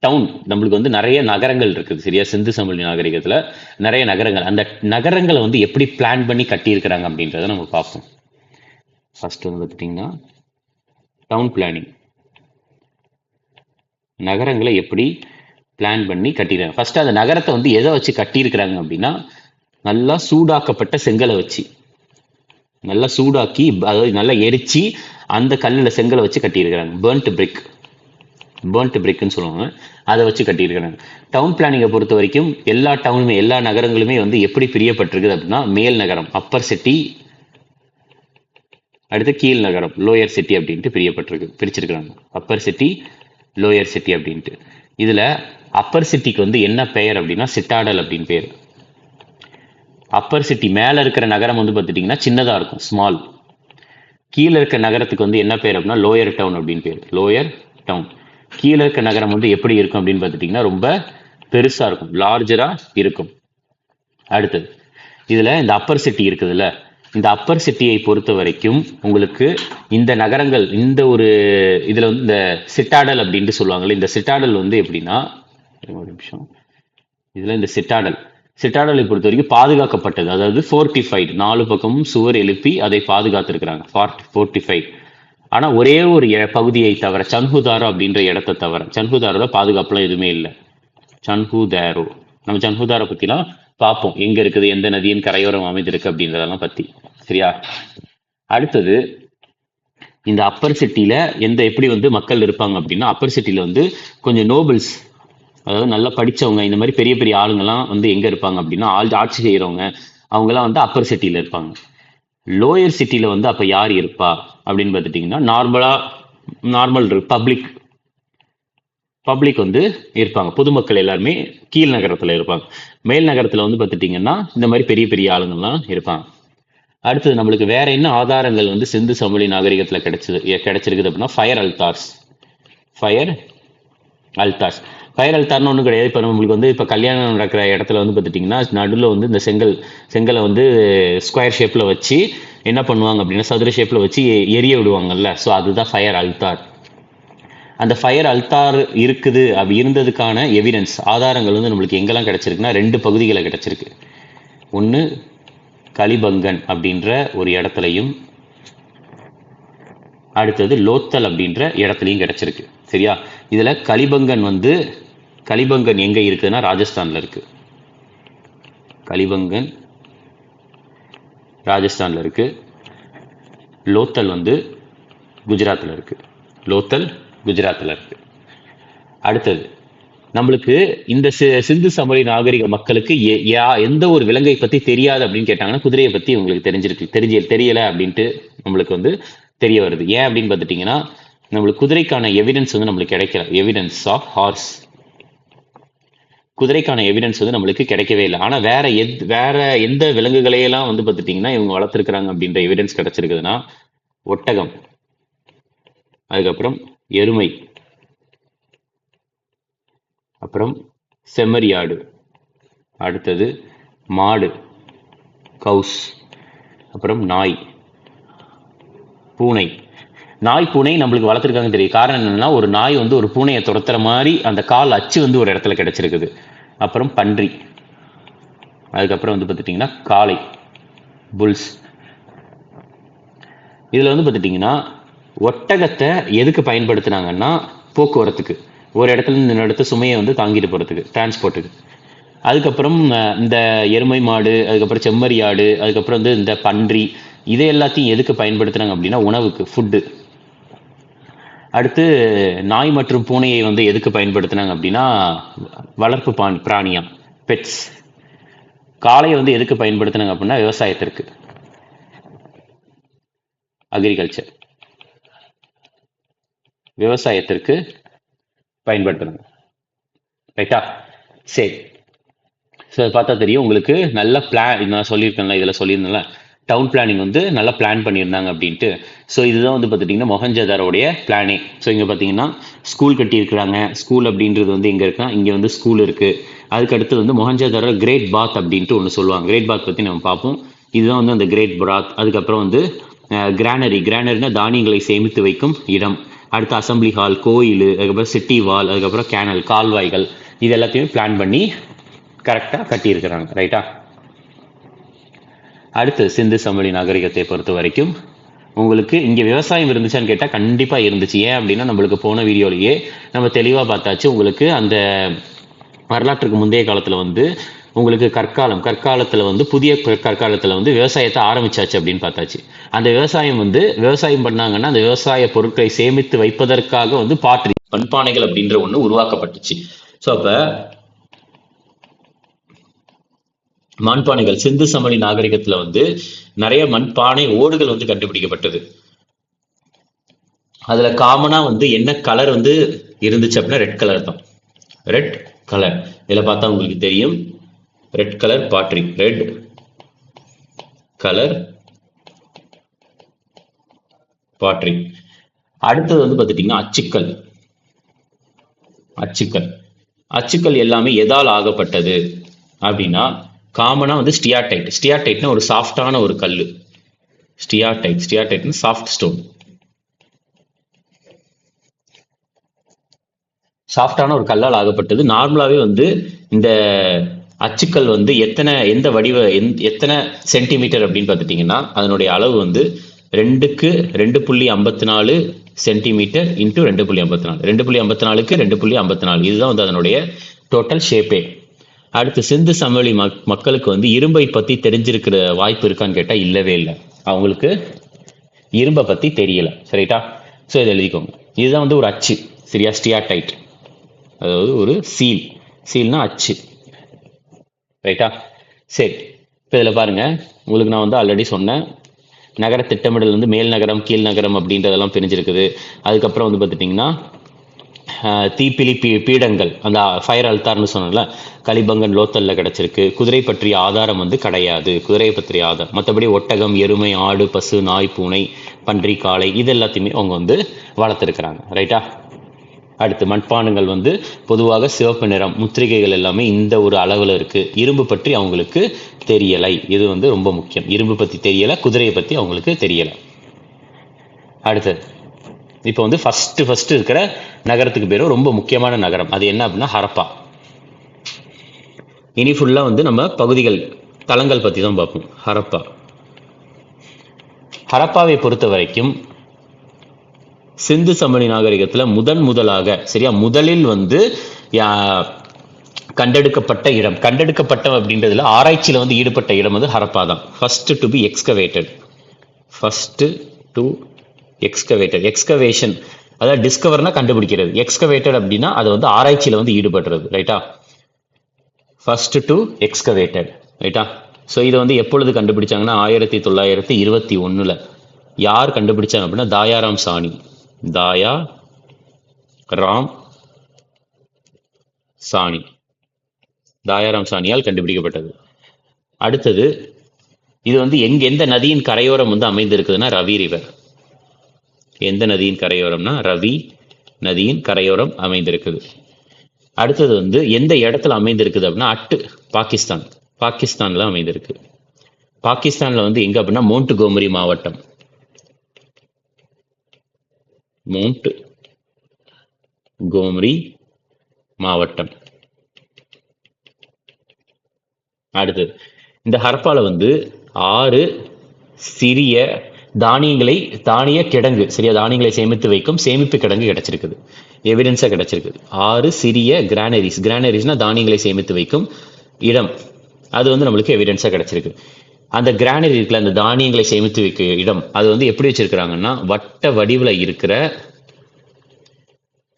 டவுன். நம்மளுக்கு வந்து நிறைய நகரங்கள் இருக்குது, சரியா? சிந்து சமவெளி நாகரிகத்துல நிறைய நகரங்கள். அந்த நகரங்களை வந்து எப்படி பிளான் பண்ணி கட்டியிருக்கிறாங்க அப்படின்றத நம்ம பார்ப்போம். ஃபர்ஸ்ட் வந்து பார்த்துட்டிங்கன்னா டவுன் பிளானிங். நகரங்களை எப்படி பிளான் பண்ணி கட்டிடுறாங்க. ஃபர்ஸ்ட் அந்த நகரத்தை வந்து எதை வச்சு கட்டியிருக்கிறாங்க அப்படின்னா, நல்லா சூடாக்கப்பட்ட செங்கலை வச்சு, நல்லா சூடாக்கி, அதாவது நல்லா எரிச்சு அந்த கல்லில் செங்கலை வச்சு கட்டியிருக்கிறாங்க. பேர்ன்ட் பிரிக்னு சொல்லுவாங்க, அதை வச்சு கட்டியிருக்கிறாங்க. டவுன் பிளானிங்கை பொறுத்த வரைக்கும் எல்லா டவுனுமே, எல்லா நகரங்களுமே வந்து எப்படி பிரியப்பட்டிருக்குது அப்படின்னா, மேல் நகரம் அப்பர் சிட்டி, அடுத்து கீழ் நகரம் லோயர் சிட்டி அப்படின்ட்டு பிரிச்சிருக்கிறாங்க. அப்பர் சிட்டி, லோயர் சிட்டி அப்படின்ட்டு. இதுல அப்பர் சிட்டிக்கு வந்து என்ன பெயர் அப்படின்னா சிட்டாடல் அப்படின்னு பேர். அப்பர் சிட்டி மேல இருக்கிற நகரம் வந்து பார்த்துட்டிங்கன்னா சின்னதா இருக்கும், ஸ்மால். கீழே இருக்க நகரத்துக்கு வந்து என்ன பேர் அப்படின்னா லோயர் டவுன் அப்படின்னு பேர், லோயர் டவுன். கீழே இருக்க நகரம் வந்து எப்படி இருக்கும் அப்படின்னு பார்த்துட்டிங்கன்னா ரொம்ப பெருசா இருக்கும், லார்ஜரா இருக்கும். அடுத்தது இதுல இந்த அப்பர் சிட்டி இருக்குதுல்ல, இந்த அப்பர் சிட்டியை பொறுத்த வரைக்கும் உங்களுக்கு இந்த நகரங்கள், இந்த ஒரு இதுல வந்து இந்த சிட்டாடல் அப்படின்ட்டு சொல்லுவாங்கல்ல, இந்த சிட்டாடல் வந்து எப்படின்னா, ஒரு நிமிஷம், இதுல இந்த சிட்டாடலை பொறுத்த வரைக்கும் பாதுகாக்கப்பட்டது, அதாவது ஃபோர்டிஃபைடு, 4 பக்கமும் சுவர் எழுப்பி அதை பாதுகாத்திருக்கிறாங்க, ஃபோர்டிஃபைடு. ஆனா ஒரே ஒரு பகுதியை தவிர, சன்ஹுதாரோ அப்படின்ற இடத்தை தவிர, சன்ஹுதாரோட பாதுகாப்புலாம் எதுவுமே இல்லை. சன்ஹுதாரோ, நம்ம சன்ஹுதாரோ பத்திலாம் பார்ப்போம், எங்க இருக்குது, எந்த நதியின் கரையோரம் அமைந்திருக்கு அப்படின்றதெல்லாம் பத்தி, சரியா? அடுத்தது இந்த அப்பர் சிட்டியில எப்படி வந்து மக்கள் இருப்பாங்க அப்படின்னா, அப்பர் சிட்டியில வந்து கொஞ்சம் நோபல்ஸ், அதாவது நல்லா படிச்சவங்க, இந்த மாதிரி பெரிய பெரிய ஆளுங்கெல்லாம் வந்து எங்க இருப்பாங்க அப்படின்னா, ஆட்சி செய்யறவங்க, அவங்கெல்லாம் வந்து அப்பர் சிட்டியில இருப்பாங்க. லோயர் சிட்டியில வந்து அப்ப யார் இருப்பா அப்படின்னு பார்த்துட்டிங்கன்னா, நார்மல் பப்ளிக் வந்து இருப்பாங்க, பொதுமக்கள் எல்லாருமே கீழ் நகரத்துல இருப்பாங்க. மேல் நகரத்துல வந்து பார்த்துட்டிங்கன்னா இந்த மாதிரி பெரிய பெரிய ஆளுங்கள்லாம் இருப்பாங்க. அடுத்தது நம்மளுக்கு வேற என்ன ஆதாரங்கள் வந்து சிந்து சமவெளி நாகரிகத்துல கிடைச்சிருக்குது அப்படின்னா, ஃபயர் அல்தார்னு ஒன்றும் கிடையாது. இப்போ நம்மளுக்கு வந்து இப்போ கல்யாணம் நடக்கிற இடத்துல வந்து பார்த்துட்டிங்கன்னா, நடுவில் வந்து இந்த செங்கலை வந்து ஸ்கொயர் ஷேப்பில் வச்சு என்ன பண்ணுவாங்க அப்படின்னா, சதுர ஷேப்பில் வச்சு எரிய விடுவாங்கல்ல, ஸோ அதுதான் ஃபயர் அல்தார். அந்த ஃபயர் அல்தார் இருக்குது, அப்படி இருந்ததுக்கான எவிடன்ஸ், ஆதாரங்கள் வந்து நம்மளுக்கு எங்கெல்லாம் கிடைச்சிருக்குன்னா 2 பகுதிகளை கிடைச்சிருக்கு. ஒன்று கலிபங்கன் அப்படின்ற ஒரு இடத்துலையும், அடுத்தது லோத்தல் அப்படின்ற இடத்துலையும் கிடைச்சிருக்கு, சரியா? இதுல கலிபங்கன் எங்க இருக்குன்னா ராஜஸ்தான்ல இருக்கு. கலிபங்கன் ராஜஸ்தான்ல இருக்கு. லோத்தல் வந்து குஜராத்ல இருக்கு. அடுத்தது நம்மளுக்கு இந்த சிந்து சமவெளி நாகரிக மக்களுக்கு எந்த ஒரு விலங்கை பத்தி தெரியாது அப்படின்னு கேட்டாங்கன்னா, குதிரையை பத்தி உங்களுக்கு தெரியல அப்படின்ட்டு நம்மளுக்கு வந்து தெரிய வருது. ஏன் அப்படின்னு பார்த்துட்டீங்கன்னா, நம்மளுக்கு குதிரைக்கான எவிடன்ஸ் வந்து நம்மளுக்கு கிடைக்கல. எவிடன்ஸ் ஆஃப் ஹார்ஸ், குதிரைக்கான எவிடன்ஸ் வந்து நம்மளுக்கு கிடைக்கவே இல்லை. ஆனா வேற எந்த விலங்குகளையெல்லாம் வந்து பார்த்துட்டீங்கன்னா இவங்க வளர்த்துருக்குறாங்க அப்படின்ற எவிடன்ஸ் கிடைச்சிருக்குதுன்னா, ஒட்டகம், அதுக்கப்புறம் எருமை, அப்புறம் செம்மறியாடு, அடுத்தது மாடு, கவுஸ், அப்புறம் நாய், பூனை. பூனை நம்மளுக்கு வளர்த்துருக்காங்க தெரியும். காரணம் என்னன்னா, ஒரு நாய் வந்து ஒரு பூனையை துரத்துற மாதிரி அந்த கால் அச்சு வந்து ஒரு இடத்துல கிடைச்சிருக்குது. அப்புறம் பன்றி, அதுக்கப்புறம் வந்து பார்த்துட்டிங்கன்னா காளை, புல்ஸ். இதுல வந்து பார்த்துட்டிங்கன்னா ஒட்டகத்தை எதுக்கு பயன்படுத்தினாங்கன்னா, போக்குவரத்துக்கு, ஒரு இடத்துல இருந்து இன்னொரு இடத்துல சுமையை வந்து தாங்கிட்டு போறதுக்கு, டிரான்ஸ்போர்ட்டுக்கு. அதுக்கப்புறம் இந்த எருமை மாடு, அதுக்கப்புறம் செம்மறியாடு, அதுக்கப்புறம் வந்து இந்த பன்றி, இதை எல்லாத்தையும் எதுக்கு பயன்படுத்துனாங்க அப்படின்னா உணவுக்கு, ஃபுட்டு. அடுத்து நாய் மற்றும் பூனையை வந்து எதுக்கு பயன்படுத்தினாங்க அப்படின்னா வளர்ப்பு பிராணியா, பெட்ஸ். காளையை வந்து எதுக்கு பயன்படுத்தினாங்க அப்படின்னா விவசாயத்திற்கு, அக்ரிகல்ச்சர், விவசாயத்திற்கு பயன்படுத்தினாங்க. ரைட்டா? சரி. ஸோ அதை பார்த்தா தெரியும் உங்களுக்கு நல்ல பிளான். நான் சொல்லியிருக்கேன்ல, இதில் சொல்லியிருந்தேன்ல, டவுன் பிளானிங் வந்து நல்லா பிளான் பண்ணியிருந்தாங்க அப்படின்ட்டு. ஸோ இதுதான் வந்து பார்த்துட்டிங்கன்னா மொஹஞ்சதாரோடைய பிளானே. ஸோ இங்கே பார்த்தீங்கன்னா ஸ்கூல் கட்டியிருக்கிறாங்க. ஸ்கூல் அப்படின்றது வந்து எங்கே இருக்குன்னா இங்கே வந்து ஸ்கூல் இருக்குது. அதுக்கு அடுத்தது வந்து மொஹஞ்சதாரோ கிரேட் பாத் அப்படின்ட்டு ஒன்று சொல்லுவாங்க. கிரேட் பாத் பற்றி நம்ம பார்ப்போம். இதுதான் வந்து அந்த கிரேட் பாத். அதுக்கப்புறம் வந்து கிரானரினா தானியங்களை சேமித்து வைக்கும் இடம். அடுத்து அசம்பிளி ஹால், கோயில், அதுக்கப்புறம் சிட்டி வால், அதுக்கப்புறம் கேனல், கால்வாய்கள், இது எல்லாத்தையுமே பிளான் பண்ணி கரெக்டாக கட்டியிருக்கிறாங்க. ரைட்டா? அடுத்து சிந்து சமவெளி நாகரிகத்தை பொறுத்த வரைக்கும் உங்களுக்கு இங்கே விவசாயம் இருந்துச்சான்னு கேட்டால் கண்டிப்பாக இருந்துச்சு. ஏன் அப்படின்னா நம்மளுக்கு போன வீடியோலேயே நம்ம தெளிவாக பார்த்தாச்சு. உங்களுக்கு அந்த வரலாற்றுக்கு முந்தைய காலத்தில் வந்து உங்களுக்கு கற்காலத்தில் வந்து புதிய கற்காலத்தில் வந்து விவசாயத்தை ஆரம்பிச்சாச்சு அப்படின்னு பார்த்தாச்சு. அந்த விவசாயம் பண்ணாங்கன்னா அந்த விவசாய பொருட்களை சேமித்து வைப்பதற்காக வந்து மண்பானைகள் அப்படின்ற ஒன்று உருவாக்கப்பட்டுச்சு. ஸோ அப்போ மண்பானைகள் சிந்து சமவெளி நாகரிகத்துல வந்து நிறைய மண்பானை ஓடுகள் வந்து கண்டுபிடிக்கப்பட்டது. அதுல காமனா வந்து என்ன கலர் வந்து இருந்துச்சு அப்படின்னா ரெட் கலர் தான். ரெட் கலர் இதுல பார்த்தா உங்களுக்கு தெரியும். Red colour பாட்ரி, red colour பாட்ரி. அடுத்தது வந்து பார்த்துட்டீங்கன்னா அச்சுக்கள் எல்லாமே எதால் ஆகப்பட்டது அப்படின்னா காமனா வந்து ஸ்டியாடைட்னா ஒரு சாஃப்டான ஒரு கல். ஸ்டியாடைட்னா சாஃப்ட் ஸ்டோன், சாஃப்டான ஒரு கல்லால் ஆகப்பட்டது. நார்மலாவே வந்து இந்த அச்சுக்கள் வந்து எத்தனை சென்டிமீட்டர் அப்படின்னு பார்த்துட்டீங்கன்னா அதனுடைய அளவு வந்து 2.54 சென்டிமீட்டர் இன்டூ 2.54, 2.54க்கு 2.54. இதுதான் வந்து அதனுடைய டோட்டல் ஷேப்பே. அடுத்து சிந்து சமவெளி மக்களுக்கு வந்து இரும்பை பத்தி தெரிஞ்சிருக்கிற வாய்ப்பு இருக்கான்னு கேட்டா இல்லவே இல்லை. அவங்களுக்கு இரும்பை பத்தி தெரியல. சரிட்டா? ஸோ இதை எழுதிக்கோங்க. இதுதான் வந்து ஒரு அச்சு. சரியா? ஸ்டியாடைட் அதாவது ஒரு சீல்னா அச்சு. ரைட்டா? சரி. இப்போ இதில் பாருங்க, உங்களுக்கு நான் வந்து ஆல்ரெடி சொன்னேன் நகர திட்டமிடல் வந்து மேல் நகரம் கீழ் நகரம் அப்படின்றதெல்லாம் பிரிஞ்சிருக்குது. அதுக்கப்புறம் வந்து பார்த்துட்டிங்கன்னா தீப்பிலி பீடங்கள், அந்த ஃபயர் அல்தார்னு சொன்னோம்ல, கலிபங்கன் லோத்தல்ல கிடைச்சிருக்கு. குதிரை பற்றிய ஆதாரம் வந்து கிடையாது. குதிரையை பற்றிய ஆதாரம் மற்றபடி ஒட்டகம், எருமை, ஆடு, பசு, நாய், பூனை, பன்றி, காளை இது எல்லாத்தையுமே அவங்க வந்து வளர்த்துருக்குறாங்க. ரைட்டா? அடுத்து மண்பானங்கள் வந்து பொதுவாக சிவப்பு நிறம், முத்திரிகைகள் எல்லாமே இந்த ஒரு அளவில் இருக்கு. இரும்பு பற்றி அவங்களுக்கு தெரியலை. இது வந்து ரொம்ப முக்கியம். இரும்பு பற்றி தெரியலை, குதிரையை பற்றி அவங்களுக்கு தெரியலை. அடுத்தது இப்போ வந்து ஃபர்ஸ்ட் இருக்கிற நகரத்துக்கு பேரும் ரொம்ப முக்கியமான நகரம். அது என்ன அப்படின்னா ஹரப்பா. இனி ஃபுல்லா வந்து நம்ம பகுதிகள், தளங்கள் பத்தி தான் பார்ப்போம். ஹரப்பாவை பொறுத்த வரைக்கும் சிந்து சமவெளி நாகரிகத்துல முதலாக சரியா முதலில் வந்து கண்டெடுக்கப்பட்ட இடம், கண்டெடுக்கப்பட்ட அப்படின்றதுல ஆராய்ச்சியில வந்து ஈடுபட்ட இடம் வந்து ஹரப்பா தான். First to be excavated. Excavation அதாவது டிஸ்கவர்னா கண்டுபிடிக்கிறது, எக்ஸ்கவேட்டட் அப்படின்னா அது வந்து ஆராய்ச்சியில வந்து ஈடுபடுறது. ரைட்டா? First to excavated. ரைட்டா? ஸோ இதை வந்து எப்பொழுது கண்டுபிடிச்சாங்கன்னா 1921 யார் கண்டுபிடிச்சாங்க அப்படின்னா தாயாராம் சாணியால் கண்டுபிடிக்கப்பட்டது. அடுத்தது இது வந்து எந்த நதியின் கரையோரம் வந்து அமைந்திருக்குதுன்னா ரவி ரிவர். எந்த நதியின் கரையோரம்னா ரவி நதியின் கரையோரம் அமைந்திருக்குது. அடுத்தது வந்து எந்த இடத்துல அமைந்திருக்குது அப்படின்னா பாகிஸ்தான்ல அமைந்திருக்கு. பாகிஸ்தான்ல வந்து எங்க அப்படின்னா மவுண்ட் கோமரி மாவட்டம். அடுத்தது இந்த ஹரப்பால வந்து 6 சிறிய தானிய கிடங்கு, சரியா தானியங்களை சேமித்து வைக்கும் சேமிப்பு கிடங்கு கிடைச்சிருக்குது, எவிடன்ஸா கிடைச்சிருக்குது. 6 சிறிய கிரானரிஸ்னா தானியங்களை சேமித்து வைக்கும் இடம், அது வந்து நம்மளுக்கு எவிடன்ஸா கிடைச்சிருக்கு. அந்த கிரானரி இருக்குல்ல, அந்த தானியங்களை சேமித்து வைக்க இடம், அது வந்து எப்படி வச்சிருக்கிறாங்கன்னா வட்ட வடிவில் இருக்கிற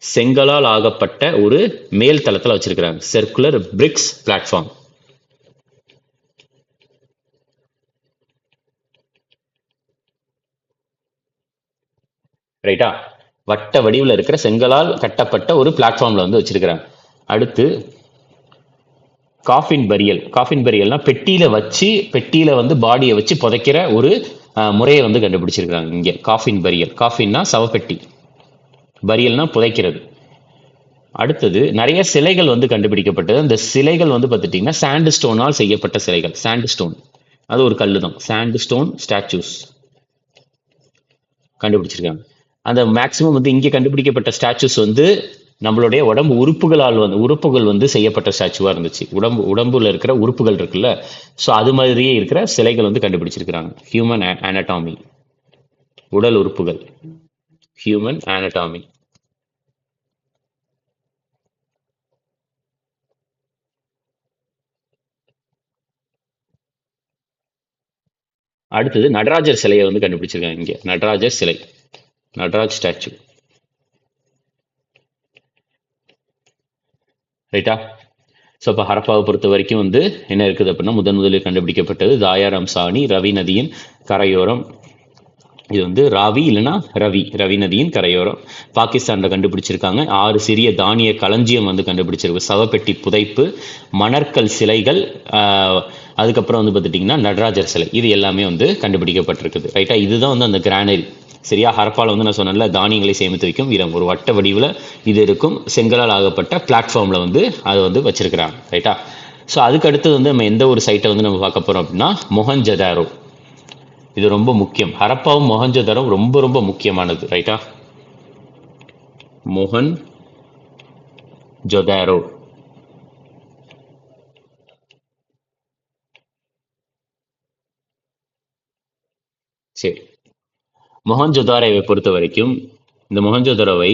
செங்கலால் ஆகப்பட்ட ஒரு மேல் தளத்துல வச்சிருக்கிறாங்க. Circular BRICS platform. ரைட்டா? வட்ட வடிவில் இருக்கிற செங்கலால் கட்டப்பட்ட ஒரு பிளாட்ஃபார்ம்ல வந்து வச்சிருக்கிறாங்க. அடுத்து காஃபின் பரியல். காஃபின் பரியல்னா பெட்டியில வந்து பாடியை வச்சு புதைக்கிற ஒரு முறையை வந்து கண்டுபிடிச்சிருக்கிறாங்க இங்க. காஃபின் பரியல். காஃபின்னா சவப்பெட்டி, பரியல்னா புதைக்கிறது. அடுத்தது நிறைய சிலைகள் வந்து கண்டுபிடிக்கப்பட்டது. அந்த சிலைகள் வந்து பார்த்துட்டீங்கன்னா சாண்ட் ஸ்டோனால் செய்யப்பட்ட சிலைகள். சாண்ட் ஸ்டோன் அது ஒரு கல்லு தான். சாண்ட் ஸ்டோன் ஸ்டாச்சூஸ் கண்டுபிடிச்சிருக்காங்க. அந்த மேக்சிமம் வந்து இங்கே கண்டுபிடிக்கப்பட்ட ஸ்டாச்சூஸ் வந்து நம்மளுடைய உறுப்புகள் வந்து செய்யப்பட்ட ஸ்டாச்சுவா இருந்துச்சு. உடம்புல இருக்கிற உறுப்புகள் இருக்குல்ல, ஸோ அது மாதிரியே இருக்கிற சிலைகள் வந்து கண்டுபிடிச்சிருக்கிறாங்க. ஹியூமன் ஆனட்டாமி, உடல் உறுப்புகள், ஹியூமன் ஆனட்டாமி. அடுத்தது நடராஜர் சிலையை வந்து கண்டுபிடிச்சிருக்காங்க இங்க. நடராஜர் சிலை, நடராஜ் ஸ்டாச்சு. ரைட்டா? ஸோ இப்போ ஹரப்பாவை பொறுத்த வரைக்கும் வந்து என்ன இருக்குது அப்படின்னா, முதலில் கண்டுபிடிக்கப்பட்டது தாயாராம் சாணி, ரவி நதியின் கரையோரம். இது வந்து ராவி இல்லைன்னா ரவி நதியின் கரையோரம். பாகிஸ்தானில் கண்டுபிடிச்சிருக்காங்க. 6 சிறிய தானிய களஞ்சியம் வந்து கண்டுபிடிச்சிருக்கு. சவப்பெட்டி புதைப்பு, மணற்கல் சிலைகள், அதுக்கப்புறம் வந்து பார்த்துட்டிங்கன்னா நடராஜர் சிலை. இது எல்லாமே வந்து கண்டுபிடிக்கப்பட்டிருக்குது. ரைட்டா? இதுதான் வந்து அந்த கிரானரி. சரியா? ஹரப்பாவில் வந்து நான் சொன்னேன்ல, தானியங்களை சேமித்து வைக்கும் இடம். ஒரு வட்ட வடிவில் இது இருக்கும். செங்கலால் ஆகப்பட்ட பிளாட்ஃபார்மில் வந்து அதை வந்து வச்சிருக்கிறாங்க. ரைட்டா? ஸோ அதுக்கு அடுத்தது வந்து நம்ம எந்த ஒரு சைட்டை வந்து நம்ம பார்க்க போகிறோம் அப்படின்னா, மொஹஞ்சதாரோ. இது ரொம்ப முக்கியம். ஹரப்பாவும் மொஹஞ்சதாரோவும் ரொம்ப ரொம்ப முக்கியமானது. ரைட்டா? மொஹஞ்சதாரோ. சரி, மொஹஞ்சதாரோவை பொறுத்த வரைக்கும் இந்த மொஹஞ்சதாரோவை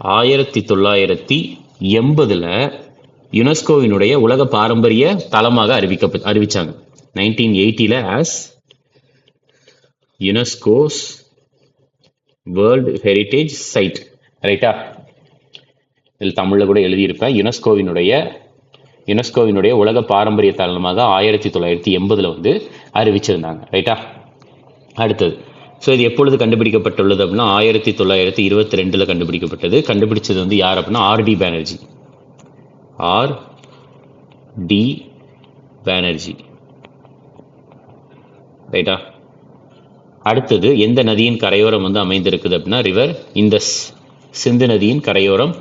1980 யுனெஸ்கோவினுடைய உலக பாரம்பரிய தளமாக அறிவிச்சாங்க. 1980 ஆஸ் யுனெஸ்கோஸ் வேர்ல்டு ஹெரிட்டேஜ் சைட். ரைட்டா? இதில் தமிழில் கூட எழுதியிருப்பேன். யுனெஸ்கோவினுடைய உலக பாரம்பரிய தளமாக 1980 வந்து அறிவிச்சிருந்தாங்க. ரைட்டா? அடுத்தது, ஸோ இது எப்பொழுது கண்டுபிடிக்கப்பட்டுள்ளது அப்படின்னா 1922 கண்டுபிடிக்கப்பட்டது. கண்டுபிடிச்சது வந்து யார் அப்படின்னா ஆர்டி பானர்ஜி. ரைட்டா? அடுத்தது எந்த நதியின் கரையோரம் வந்து அமைந்திருக்குது அப்படின்னா ரிவர் இந்தஸ். சிந்து நதியின் கரையோரம்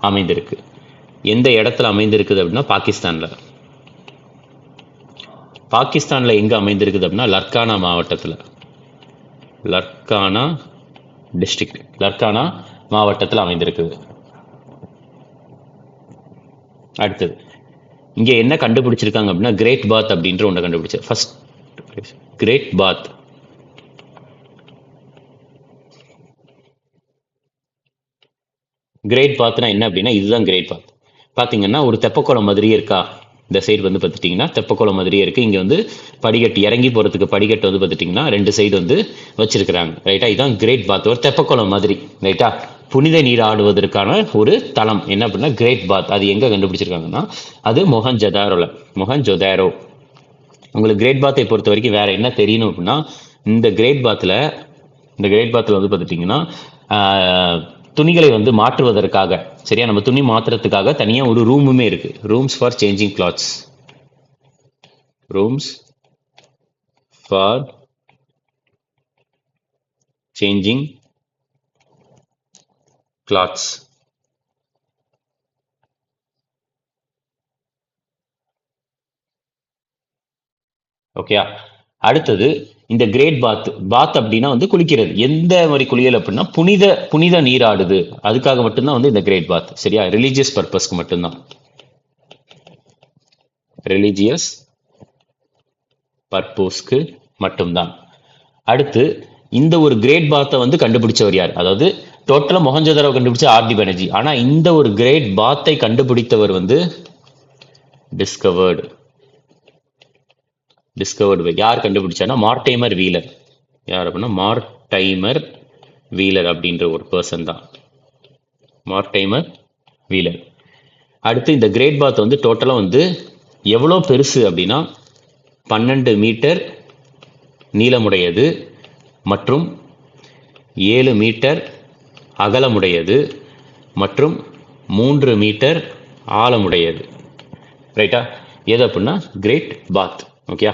அமைந்திருக்கு. எந்த இடத்துல அமைந்திருக்குது அப்படின்னா பாகிஸ்தான்ல எங்க அமைந்திருக்குது அப்படின்னா லர்கானா மாவட்டத்தில். லர்கானா டிஸ்ட்ரிக்ட், லர்கானா மாவட்டத்தில் அமைந்திருக்குது. அடுத்தது இங்க என்ன கண்டுபிடிச்சிருக்காங்க அப்படின்னா கிரேட் பாத் அப்படின்ற ஒன்று கண்டுபிடிச்சு. First great bath. கிரேட் பாத்னா என்ன அப்படின்னா இதுதான் கிரேட் பாத். பார்த்தீங்கன்னா ஒரு தெப்பக்குளம் மாதிரியே இருக்கா. இந்த சைடு வந்து பார்த்துட்டிங்கன்னா தெப்பக்குளம் மாதிரியே இருக்குது. இங்கே வந்து படிக்கட்டு இறங்கி போகிறதுக்கு படிக்கட்டு வந்து பார்த்துட்டிங்கன்னா 2 சைடு வந்து வச்சிருக்கிறாங்க. ரைட்டா? இதுதான் கிரேட் பாத், ஒரு தெப்பக்குளம் மாதிரி. ரைட்டா? புனித நீர் ஆடுவதற்கான ஒரு தளம் என்ன அப்படின்னா கிரேட் பாத். அது எங்கே கண்டுபிடிச்சிருக்காங்கன்னா அது மொஹஞ்சதாரோ. உங்களுக்கு கிரேட் பாத்தை பொறுத்த வரைக்கும் வேற என்ன தெரியணும் அப்படின்னா, இந்த கிரேட் பாத்தில் வந்து பார்த்துட்டிங்கன்னா துணிகளை வந்து மாற்றுவதற்காக, சரியா, நம்ம துணி மாற்றுறதுக்காக தனியா ஒரு ரூமுமே இருக்கு. Rooms for changing clothes. Rooms for changing clothes. ஓகேயா? அடுத்தது இந்த கிரேட் பாத் அப்படின்னா வந்து குளிக்கிறது. எந்த மாதிரி குளியல் அப்படின்னா புனித நீராடுது, அதுக்காக மட்டும்தான் வந்து இந்த கிரேட் பாத். சரியா? ரிலீஜியஸ் பர்பஸ்க்கு மட்டும்தான். ரிலீஜியஸ் பர்பஸ்க்கு மட்டும்தான். அடுத்து இந்த ஒரு கிரேட் பாத்தை வந்து கண்டுபிடிச்சவர் யார்? அதாவது டோட்டலா மொஹஞ்சதாரோ கண்டுபிடிச்ச ஆர்டி பானர்ஜி. ஆனா இந்த ஒரு கிரேட் பாத்தை கண்டுபிடித்தவர் வந்து டிஸ்கவர்டு யார் கண்டுபிடிச்சானா மார்டைமர் வீலர். யார் அப்படின்னா மார்டைமர் வீலர் அப்படின்ற ஒரு பர்சன் தான். Mortimer wheeler. அடுத்து இந்த கிரேட் பாத் வந்து டோட்டலாக வந்து எவ்வளோ பெருசு அப்படின்னா 12 மீட்டர் நீளமுடையது மற்றும் 7 மீட்டர் அகலமுடையது மற்றும் 3 மீட்டர் ஆழமுடையது. ரைட்டா? எது அப்படின்னா கிரேட் பாத். ஓகே.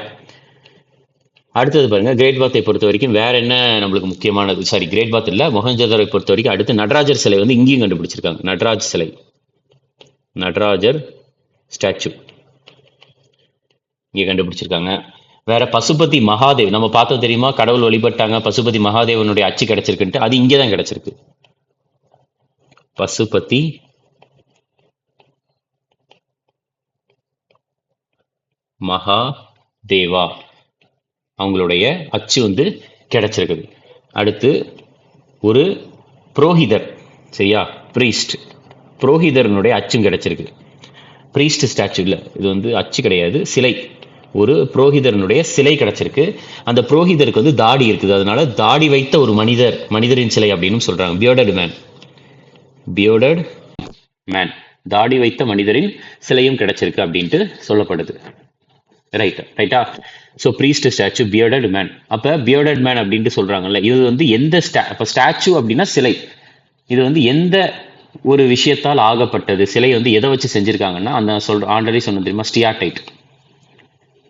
அடுத்தது பாருங்க, கிரேட் பாத்தை பொறுத்த வரைக்கும் வேற என்ன நம்மளுக்கு முக்கியமானது, சாரி கிரேட் பாத் இல்ல, மொஹஞ்சதாரோவை பொறுத்த வரைக்கும் அடுத்து நடராஜர் சிலை வந்து இங்கேயும் கண்டுபிடிச்சிருக்காங்க. நடராஜ் சிலை, நடராஜர் ஸ்டாச்சு இங்கே கண்டுபிடிச்சிருக்காங்க. வேற பசுபதி மகாதேவ் நம்ம பார்த்தோம் தெரியுமா, கடவுள் வழிபட்டாங்க, பசுபதி மகாதேவனுடைய அச்சு கிடைச்சிருக்குன்ட்டு, அது இங்கே தான் கிடைச்சிருக்கு. பசுபதி மகாதேவா அவங்களுடைய அச்சு வந்து கிடைச்சிருக்குது. அடுத்து ஒரு புரோஹிதர், சரியா, பிரீஸ்ட், புரோஹிதரனுடைய அச்சும் கிடைச்சிருக்கு. பிரீஸ்ட் ஸ்டாச்சு இல்லை, இது வந்து அச்சு கிடையாது, சிலை. ஒரு புரோஹிதரனுடைய சிலை கிடைச்சிருக்கு. அந்த புரோஹிதருக்கு வந்து தாடி இருக்குது, அதனால தாடி வைத்த ஒரு மனிதரின் சிலை அப்படின்னு சொல்றாங்க. பியர்டட் மேன், பியர்டட் மேன், தாடி வைத்த மனிதரின் சிலையும் கிடைச்சிருக்கு அப்படின்ட்டு சொல்லப்படுது. ரைட்டா? So priest statue, bearded man. அப்போ பியர்டட் மேன் அப்படின்ட்டு சொல்றாங்கல்ல, இது வந்து எந்த இப்போ ஸ்டாச்சு அப்படின்னா சிலை, இது வந்து எந்த ஒரு விஷயத்தால் ஆகப்பட்டது, சிலை வந்து எதை வச்சு செஞ்சிருக்காங்கன்னா, அந்த ஆல்ரெடி சொன்ன தெரியுமா, ஸ்டியாடைட்.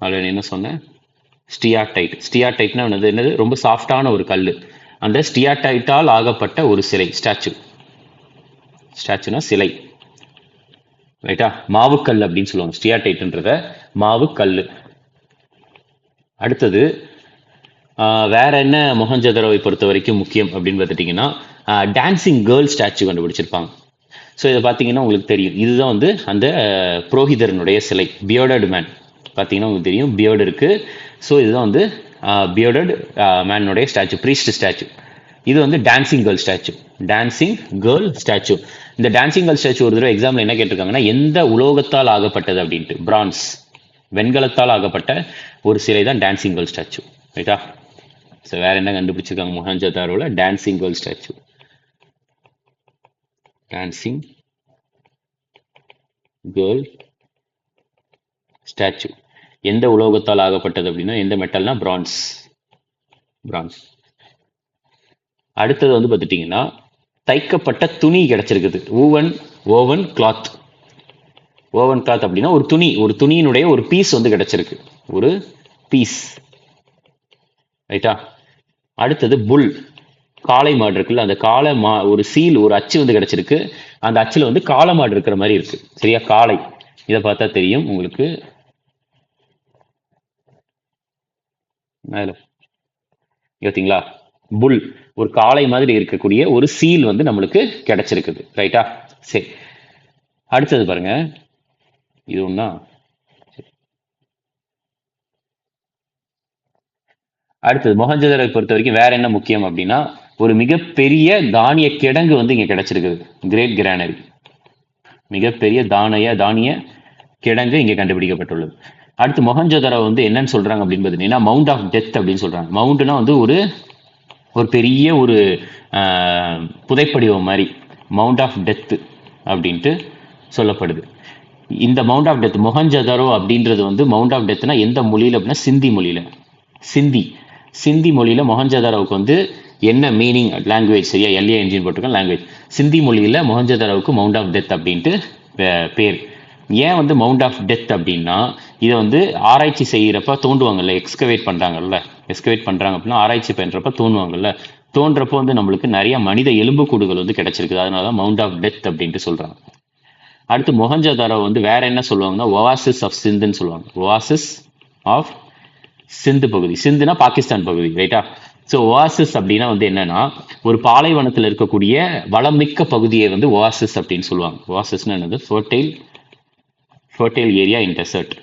ஆல்ரெடி என்ன சொன்னேன், ஸ்டியாடைட். ஸ்டியாடைட்னா என்னது, ரொம்ப சாஃப்டான ஒரு கல். அந்த ஸ்டியாடைட்டால் ஆகப்பட்ட ஒரு சிலை ஸ்டாச்சு. ஸ்டாச்சுனா சிலை. ரைட்டா? மாவுக்கல் அப்படின்னு சொல்லுவாங்க ஸ்டியாடைட்ன்றத, மாவுக்கல். அடுத்தது வேற என்ன மொஹஞ்சதாரோவை பொறுத்த வரைக்கும் முக்கியம் அப்படின்னு பார்த்துட்டிங்கன்னா, டான்சிங் கேர்ள் ஸ்டாச்சு கண்டுபிடிச்சிருப்பாங்க. ஸோ இதை பார்த்தீங்கன்னா உங்களுக்கு தெரியும், இதுதான் வந்து அந்த புரோஹிதரனுடைய சிலை, பியர்டட் மேன். பார்த்தீங்கன்னா உங்களுக்கு தெரியும் பியர்டு இருக்கு. ஸோ இதுதான் வந்து பியர்டட் மேனுடைய ஸ்டாச்சு, ப்ரீஸ்ட் ஸ்டாச்சு. இது வந்து dancing girl statue, dancing girl statue. இந்த டான்சிங் கேர்ள் ஸ்டாச்சு ஒரு தடவை எக்ஸாம்பிள் என்ன கேட்டிருக்காங்கன்னா, எந்த உலோகத்தால் ஆகப்பட்டது அப்படின்ட்டு, பிரான்ஸ், வெண்கலத்தால் ஆகப்பட்ட ஒரு சிலை தான் டான்சிங் கேர்ள் ஸ்டாச்சு. ரைட்டா? ஸோ வேற என்ன கண்டுபிடிச்சிருக்காங்க மொஹஞ்சதாரோவில், dancing girl statue, dancing girl statue. எந்த உலோகத்தால் ஆகப்பட்டது அப்படின்னா, எந்த மெட்டல்னா பிரான்ஸ், பிரான்ஸ். அடுத்தது வந்து பார்த்துட்டிங்கன்னா, தைக்கப்பட்ட துணி கிடைச்சிருக்குது, ஓவன் கிளாத். ஓவன் கிளாத் அப்படின்னா ஒரு துணி, ஒரு துணியினுடைய ஒரு பீஸ் வந்து கிடைச்சிருக்கு, ஒரு பீஸ். ரைட்டா? அடுத்தது புல், காளை மாடு இருக்குல்ல, அந்த ஒரு சீல், ஒரு அச்சு வந்து கிடைச்சிருக்கு. அந்த அச்சுல வந்து காளை மாடு இருக்கிற மாதிரி இருக்கு, சரியா, காளை. இதை பார்த்தா தெரியும் உங்களுக்கு. பார்த்தீங்களா, புல், ஒரு காளை மாதிரி இருக்கக்கூடிய ஒரு சீல் வந்து நம்மளுக்கு கிடைச்சிருக்குது. ரைட்டா? சரி, அடுத்தது பாருங்க, இது ஒண்ணா. அடுத்தது மொஹஞ்சதாரோவை பொறுத்த வரைக்கும் வேற என்ன முக்கியம் அப்படின்னா, ஒரு மிகப்பெரிய தானிய கிடங்கு வந்து இங்க கிடைச்சிருக்குது, கிரேட் கிரானரி. மிகப்பெரிய தானிய கிடங்கு இங்க கண்டுபிடிக்கப்பட்டுள்ளது. அடுத்து மொஹஞ்சதாரோ வந்து என்னன்னு சொல்றாங்க அப்படின்னு பார்த்தீங்கன்னா, மவுண்ட் ஆஃப் டெத் அப்படின்னு சொல்றாங்க. மவுண்ட்னா வந்து ஒரு பெரிய ஒரு புதைப்படிவம் மாதிரி, மவுண்ட் ஆஃப் டெத் அப்படின்ட்டு சொல்லப்படுது. இந்த மவுண்ட் ஆஃப் டெத் மொஹஞ்சதாரோ அப்படின்றது வந்து, மவுண்ட் ஆஃப் டெத்னா எந்த மொழியில அப்படின்னா, சிந்தி மொழியில. சிந்தி மொழியில மொஹஞ்சதாரோவுக்கு வந்து என்ன மீனிங், லாங்குவேஜ், சரியா, எல்ஏ என்ஜின் போட்டிருக்கேன், லாங்குவேஜ். சிந்தி மொழியில மொஹஞ்சதாரோவுக்கு மவுண்ட் ஆஃப் டெத் அப்படின்ட்டு பேர். ஏன் வந்து மவுண்ட் ஆஃப் டெத் அப்படின்னா, இதை வந்து ஆராய்ச்சி செய்யறப்ப தோண்டுவாங்கல்ல, எக்ஸ்கவேட் பண்றாங்க அப்படின்னா, ஆராய்ச்சி பண்றப்ப தோண்டுவாங்கல்ல, தோன்றப்போ வந்து நம்மளுக்கு நிறைய மனித எலும்புக்கூடுகள் வந்து கிடைச்சிருக்குது, அதனாலதான் மவுண்ட் ஆஃப் டெத் அப்படின்ட்டு சொல்றாங்க. அடுத்து மொஹஞ்சதாரோ வந்து வேற என்ன சொல்லுவாங்கன்னா, ஒவாசிஸ் ஆஃப் சிந்துன்னு சொல்லுவாங்க. ஒவாசிஸ் ஆஃப் சிந்து பகுதி, சிந்துனா பாகிஸ்தான் பகுதி. ரைட்டா? ஸோ ஒவாசிஸ் அப்படின்னா வந்து என்னன்னா, ஒரு பாலைவனத்தில் இருக்கக்கூடிய வளமிக்க பகுதியை வந்து ஒவாசிஸ் அப்படின்னு சொல்லுவாங்க. ஒவாசிஸ்னா என்னது, ஃபர்டைல் ஏரியா இன் டெசர்ட்.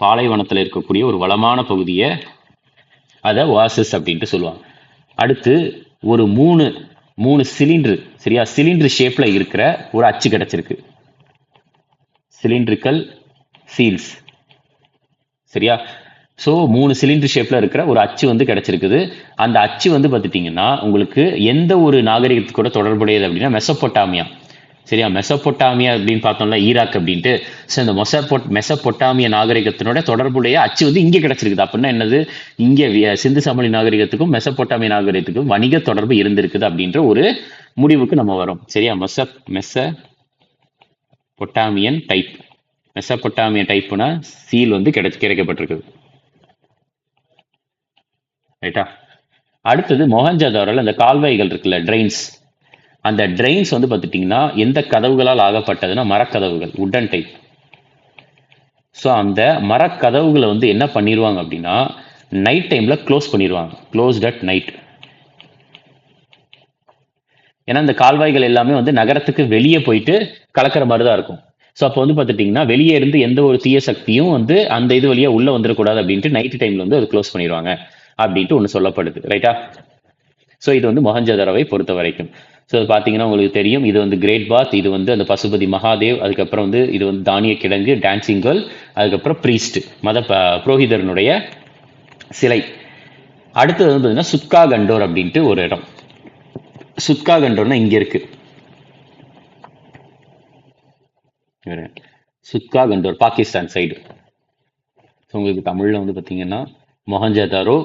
பாலைவனத்தில் இருக்கக்கூடிய ஒரு வளமான பகுதியை அதை ஒவாசிஸ் அப்படின்ட்டு சொல்லுவாங்க. அடுத்து ஒரு மூணு சிலிண்டர், சரியா, சிலிண்டர் ஷேப்ல இருக்கிற ஒரு அச்சு கிடைச்சிருக்கு, சிலிண்ட்ரிக்கல் சீல்ஸ். சரியா? ஸோ 3 சிலிண்டர் ஷேப்ல இருக்கிற ஒரு அச்சு வந்து கிடைச்சிருக்குது. அந்த அச்சு வந்து பார்த்துட்டீங்கன்னா உங்களுக்கு எந்த ஒரு நாகரிகத்துக்கூட தொடர்புடையது அப்படின்னா மெசொப்பொட்டாமியா. சரியா, மெசொப்பொட்டாமியா அப்படின்னு பார்த்தோம்ல, ஈராக் அப்படின்ட்டு. ஸோ இந்த மெசொப்பொட்டாமிய நாகரிகத்தினோட தொடர்புடைய அச்சு வந்து இங்கே கிடைச்சிருக்குது. அப்படின்னா என்னது, இங்கே சிந்து சமவெளி நாகரிகத்துக்கும் மெசொப்பொட்டாமிய நாகரிகத்துக்கும் வணிக தொடர்பு இருந்திருக்குது அப்படின்ற ஒரு முடிவுக்கு நம்ம வரோம். சரியா, மெசொப்பொட்டாமியன் டைப். மெசொப்பொட்டாமிய டைப்னா சீல் வந்து கிடைக்கப்பட்டிருக்குது. ரைட்டா. அடுத்தது மொஹஞ்சதாரோல அந்த கால்வாய்கள் இருக்குல்ல, ட்ரெயின்ஸ். அந்த ட்ரெயின்ஸ் வந்து பார்த்துட்டிங்கன்னா எந்த கதவுகளால் ஆகப்பட்டதுன்னா மரக்கதவுகள், உட்டன் டைப். ஸோ அந்த மரக்கதவுகளை வந்து என்ன பண்ணிடுவாங்க அப்படின்னா நைட் டைமில் க்ளோஸ் பண்ணிடுவாங்க, க்ளோஸ்ட் அட் நைட். ஏன்னா இந்த கால்வாய்கள் எல்லாமே வந்து நகரத்துக்கு வெளியே போயிட்டு கலக்கிற மாதிரி தான் இருக்கும். ஸோ அப்போ வந்து பார்த்துட்டிங்கன்னா வெளியே இருந்து எந்த ஒரு தீய சக்தியும் வந்து அந்த இது வழியாக உள்ளே வந்துடக்கூடாது அப்படின்ட்டு நைட் டைமில் வந்து அது க்ளோஸ் பண்ணிடுவாங்க அப்படின்ட்டு ஒன்று சொல்லப்படுது. ரைட்டா. ஸோ இது வந்து மொஹஞ்சதாரோவை பொறுத்த வரைக்கும். ஸோ பார்த்தீங்கன்னா உங்களுக்கு தெரியும், இது வந்து கிரேட் பாத், இது வந்து அந்த பசுபதி மகாதேவ், அதுக்கப்புறம் வந்து இது வந்து தானிய கிழங்கு, டான்சிங் கேர்ள், அதுக்கப்புறம் பிரீஸ்ட், மத புரோகிதரனுடைய சிலை. அடுத்தது வந்து பார்த்தீங்கன்னா சுத்கா கண்டோர் அப்படின்ட்டு ஒரு இடம். சுத்கா கண்டோர்னா இங்கே இருக்கு. சுத்கா கண்டோர் பாகிஸ்தான் சைடு. உங்களுக்கு தமிழில் வந்து பார்த்தீங்கன்னா மொஹஞ்சதாரோ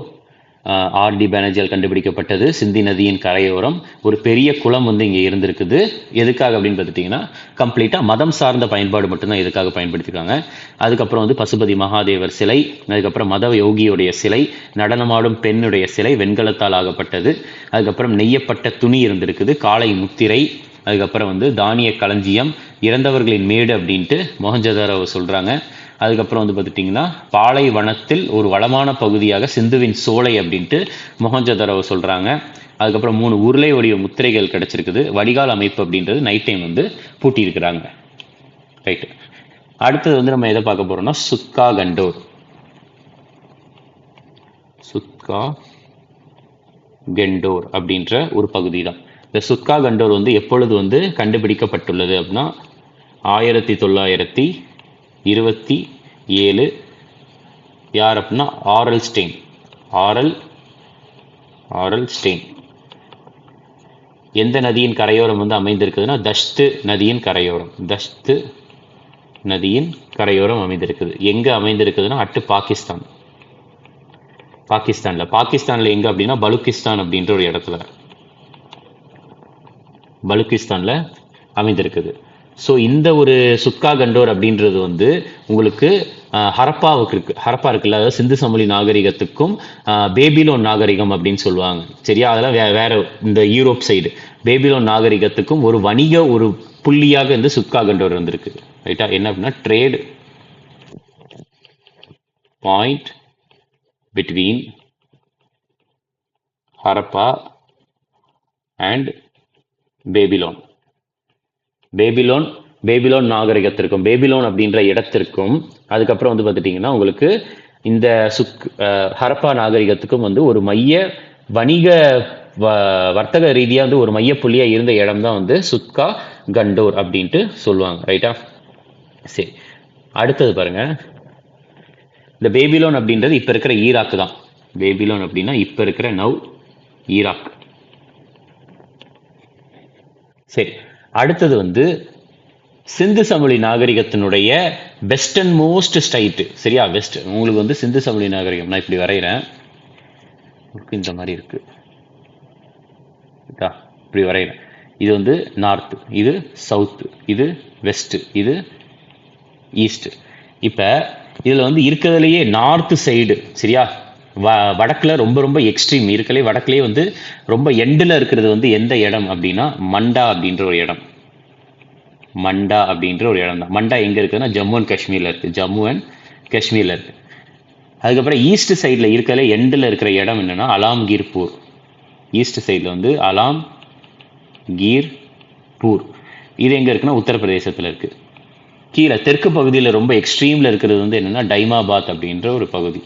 ஆர்டி பேனர்ஜியால் கண்டுபிடிக்கப்பட்டது, சிந்தி நதியின் கரையோரம். ஒரு பெரிய குளம் வந்து இங்கே இருந்திருக்குது. எதுக்காக அப்படின்னு பார்த்துட்டிங்கன்னா கம்ப்ளீட்டாக மதம் சார்ந்த பயன்பாடு மட்டும்தான் இதுக்காக பயன்படுத்திருக்காங்க. அதுக்கப்புறம் வந்து பசுபதி மகாதேவர் சிலை, அதுக்கப்புறம் மத யோகியுடைய சிலை, நடனமாடும் பெண்ணுடைய சிலை வெண்கலத்தால் ஆகப்பட்டது, அதுக்கப்புறம் நெய்யப்பட்ட துணி இருந்திருக்குது, காளை முத்திரை, அதுக்கப்புறம் வந்து தானிய களஞ்சியம், இறந்தவர்களின் மேடு அப்படின்ட்டு மொஹஞ்சதாரோவை சொல்கிறாங்க. அதுக்கப்புறம் வந்து பார்த்துட்டிங்கன்னா பாலைவனத்தில் ஒரு வளமான பகுதியாக சிந்துவின் சோலை அப்படின்ட்டு மொஹஞ்சதாரோவை சொல்கிறாங்க. அதுக்கப்புறம் 3 உருளை வடிவ முத்திரைகள் கிடச்சிருக்குது. வடிகால் அமைப்பு அப்படின்றது நைட் டைம் வந்து பூட்டியிருக்கிறாங்க. ரைட்டு. அடுத்தது வந்து நம்ம எதை பார்க்க போகிறோம்னா சுத்கா கண்டோர். சுத்கா கண்டோர் அப்படின்ற ஒரு பகுதி தான். இந்த சுத்கா கண்டோர் வந்து எப்பொழுது வந்து கண்டுபிடிக்கப்பட்டுள்ளது அப்படின்னா 1927. யார் அப்படின்னா ஆரல் ஸ்டெயின். ஆரல் ஸ்டெயின். எந்த நதியின் கரையோரம் வந்து அமைந்திருக்குதுன்னா தஷ்து நதியின் கரையோரம். தஷ்து நதியின் கரையோரம் அமைந்திருக்குது. எங்க அமைந்திருக்குதுன்னா அட்டு பாகிஸ்தான். பாகிஸ்தான்ல எங்க அப்படின்னா பலுக்கிஸ்தான் அப்படின்ற ஒரு இடத்துல, பலுக்கிஸ்தான்ல அமைந்திருக்குது. ஸோ இந்த ஒரு சுத்கா கண்டோர் அப்படின்றது வந்து உங்களுக்கு ஹரப்பாவுக்கு இருக்கு. ஹரப்பா இருக்குல்ல, அதாவது சிந்து சமவெளி நாகரிகத்துக்கும் பேபிலோன் நாகரிகம் அப்படின்னு சொல்லுவாங்க. சரியா, அதெல்லாம் வேற இந்த யூரோப் சைடு பேபிலோன் நாகரிகத்துக்கும் ஒரு வணிக ஒரு புள்ளியாக இந்த சுத்கா கண்டோர் வந்திருக்கு. ரைட்டா. என்ன அப்படின்னா trade point between Harappa and Babylon. Babylon நாகரிகத்திற்கும் பேபிலோன் அப்படின்ற இடத்திற்கும் அதுக்கப்புறம் வந்து பார்த்துட்டிங்கன்னா உங்களுக்கு இந்த ஹரப்பா நாகரிகத்துக்கும் வந்து ஒரு மைய வணிக வர்த்தக ரீதியாக வந்து ஒரு மையப்புள்ளியாக இருந்த இடம் தான் வந்து சுத்கா கண்டோர் அப்படின்ட்டு சொல்லுவாங்க. ரைட்டா. சரி, அடுத்தது பாருங்க. இந்த பேபிலோன் அப்படின்றது இப்போ இருக்கிற ஈராக் தான். பேபிலோன் அப்படின்னா இப்போ இருக்கிற ஈராக். சரி, அடுத்தது வந்து சிந்து சமவெளி நாகரிகத்தினுடைய வெஸ்டர்ன் மோஸ்ட் ஸ்டைட். சரியா, வெஸ்ட். உங்களுக்கு வந்து சிந்து சமவெளி நாகரிகம் நான் இப்படி வரைகிறேன், இந்த மாதிரி இருக்கு, இப்படி வரைகிறேன். இது வந்து நார்த், இது சவுத், இது வெஸ்ட், இது ஈஸ்ட். இப்போ இதில் வந்து இருக்கிறதுலையே நார்த் சைடு, சரியா, வடக்கில் ரொம்ப ரொம்ப எக்ஸ்ட்ரீம் இருக்கலே, வடக்குலேயே வந்து ரொம்ப எண்டில் இருக்கிறது வந்து எந்த இடம் அப்படின்னா மண்டா அப்படின்ற ஒரு இடம். மண்டா அப்படின்ற ஒரு இடம் தான். மண்டா எங்கே இருக்குதுன்னா ஜம்மு அண்ட் காஷ்மீரில் இருக்குது. ஜம்மு அண்ட் காஷ்மீரில் இருக்குது. அதுக்கப்புறம் ஈஸ்ட் சைடில் இருக்கிற எண்டில் இருக்கிற இடம் என்னென்னா அலாம்கீர்பூர். ஈஸ்ட் சைடில் வந்து அலாம்கீர்பூர். இது எங்கே இருக்குன்னா உத்தரப்பிரதேசத்தில் இருக்குது. கீழே தெற்கு பகுதியில் ரொம்ப எக்ஸ்ட்ரீமில் இருக்கிறது வந்து என்னென்னா டைமாபாத் அப்படின்ற ஒரு பகுதி.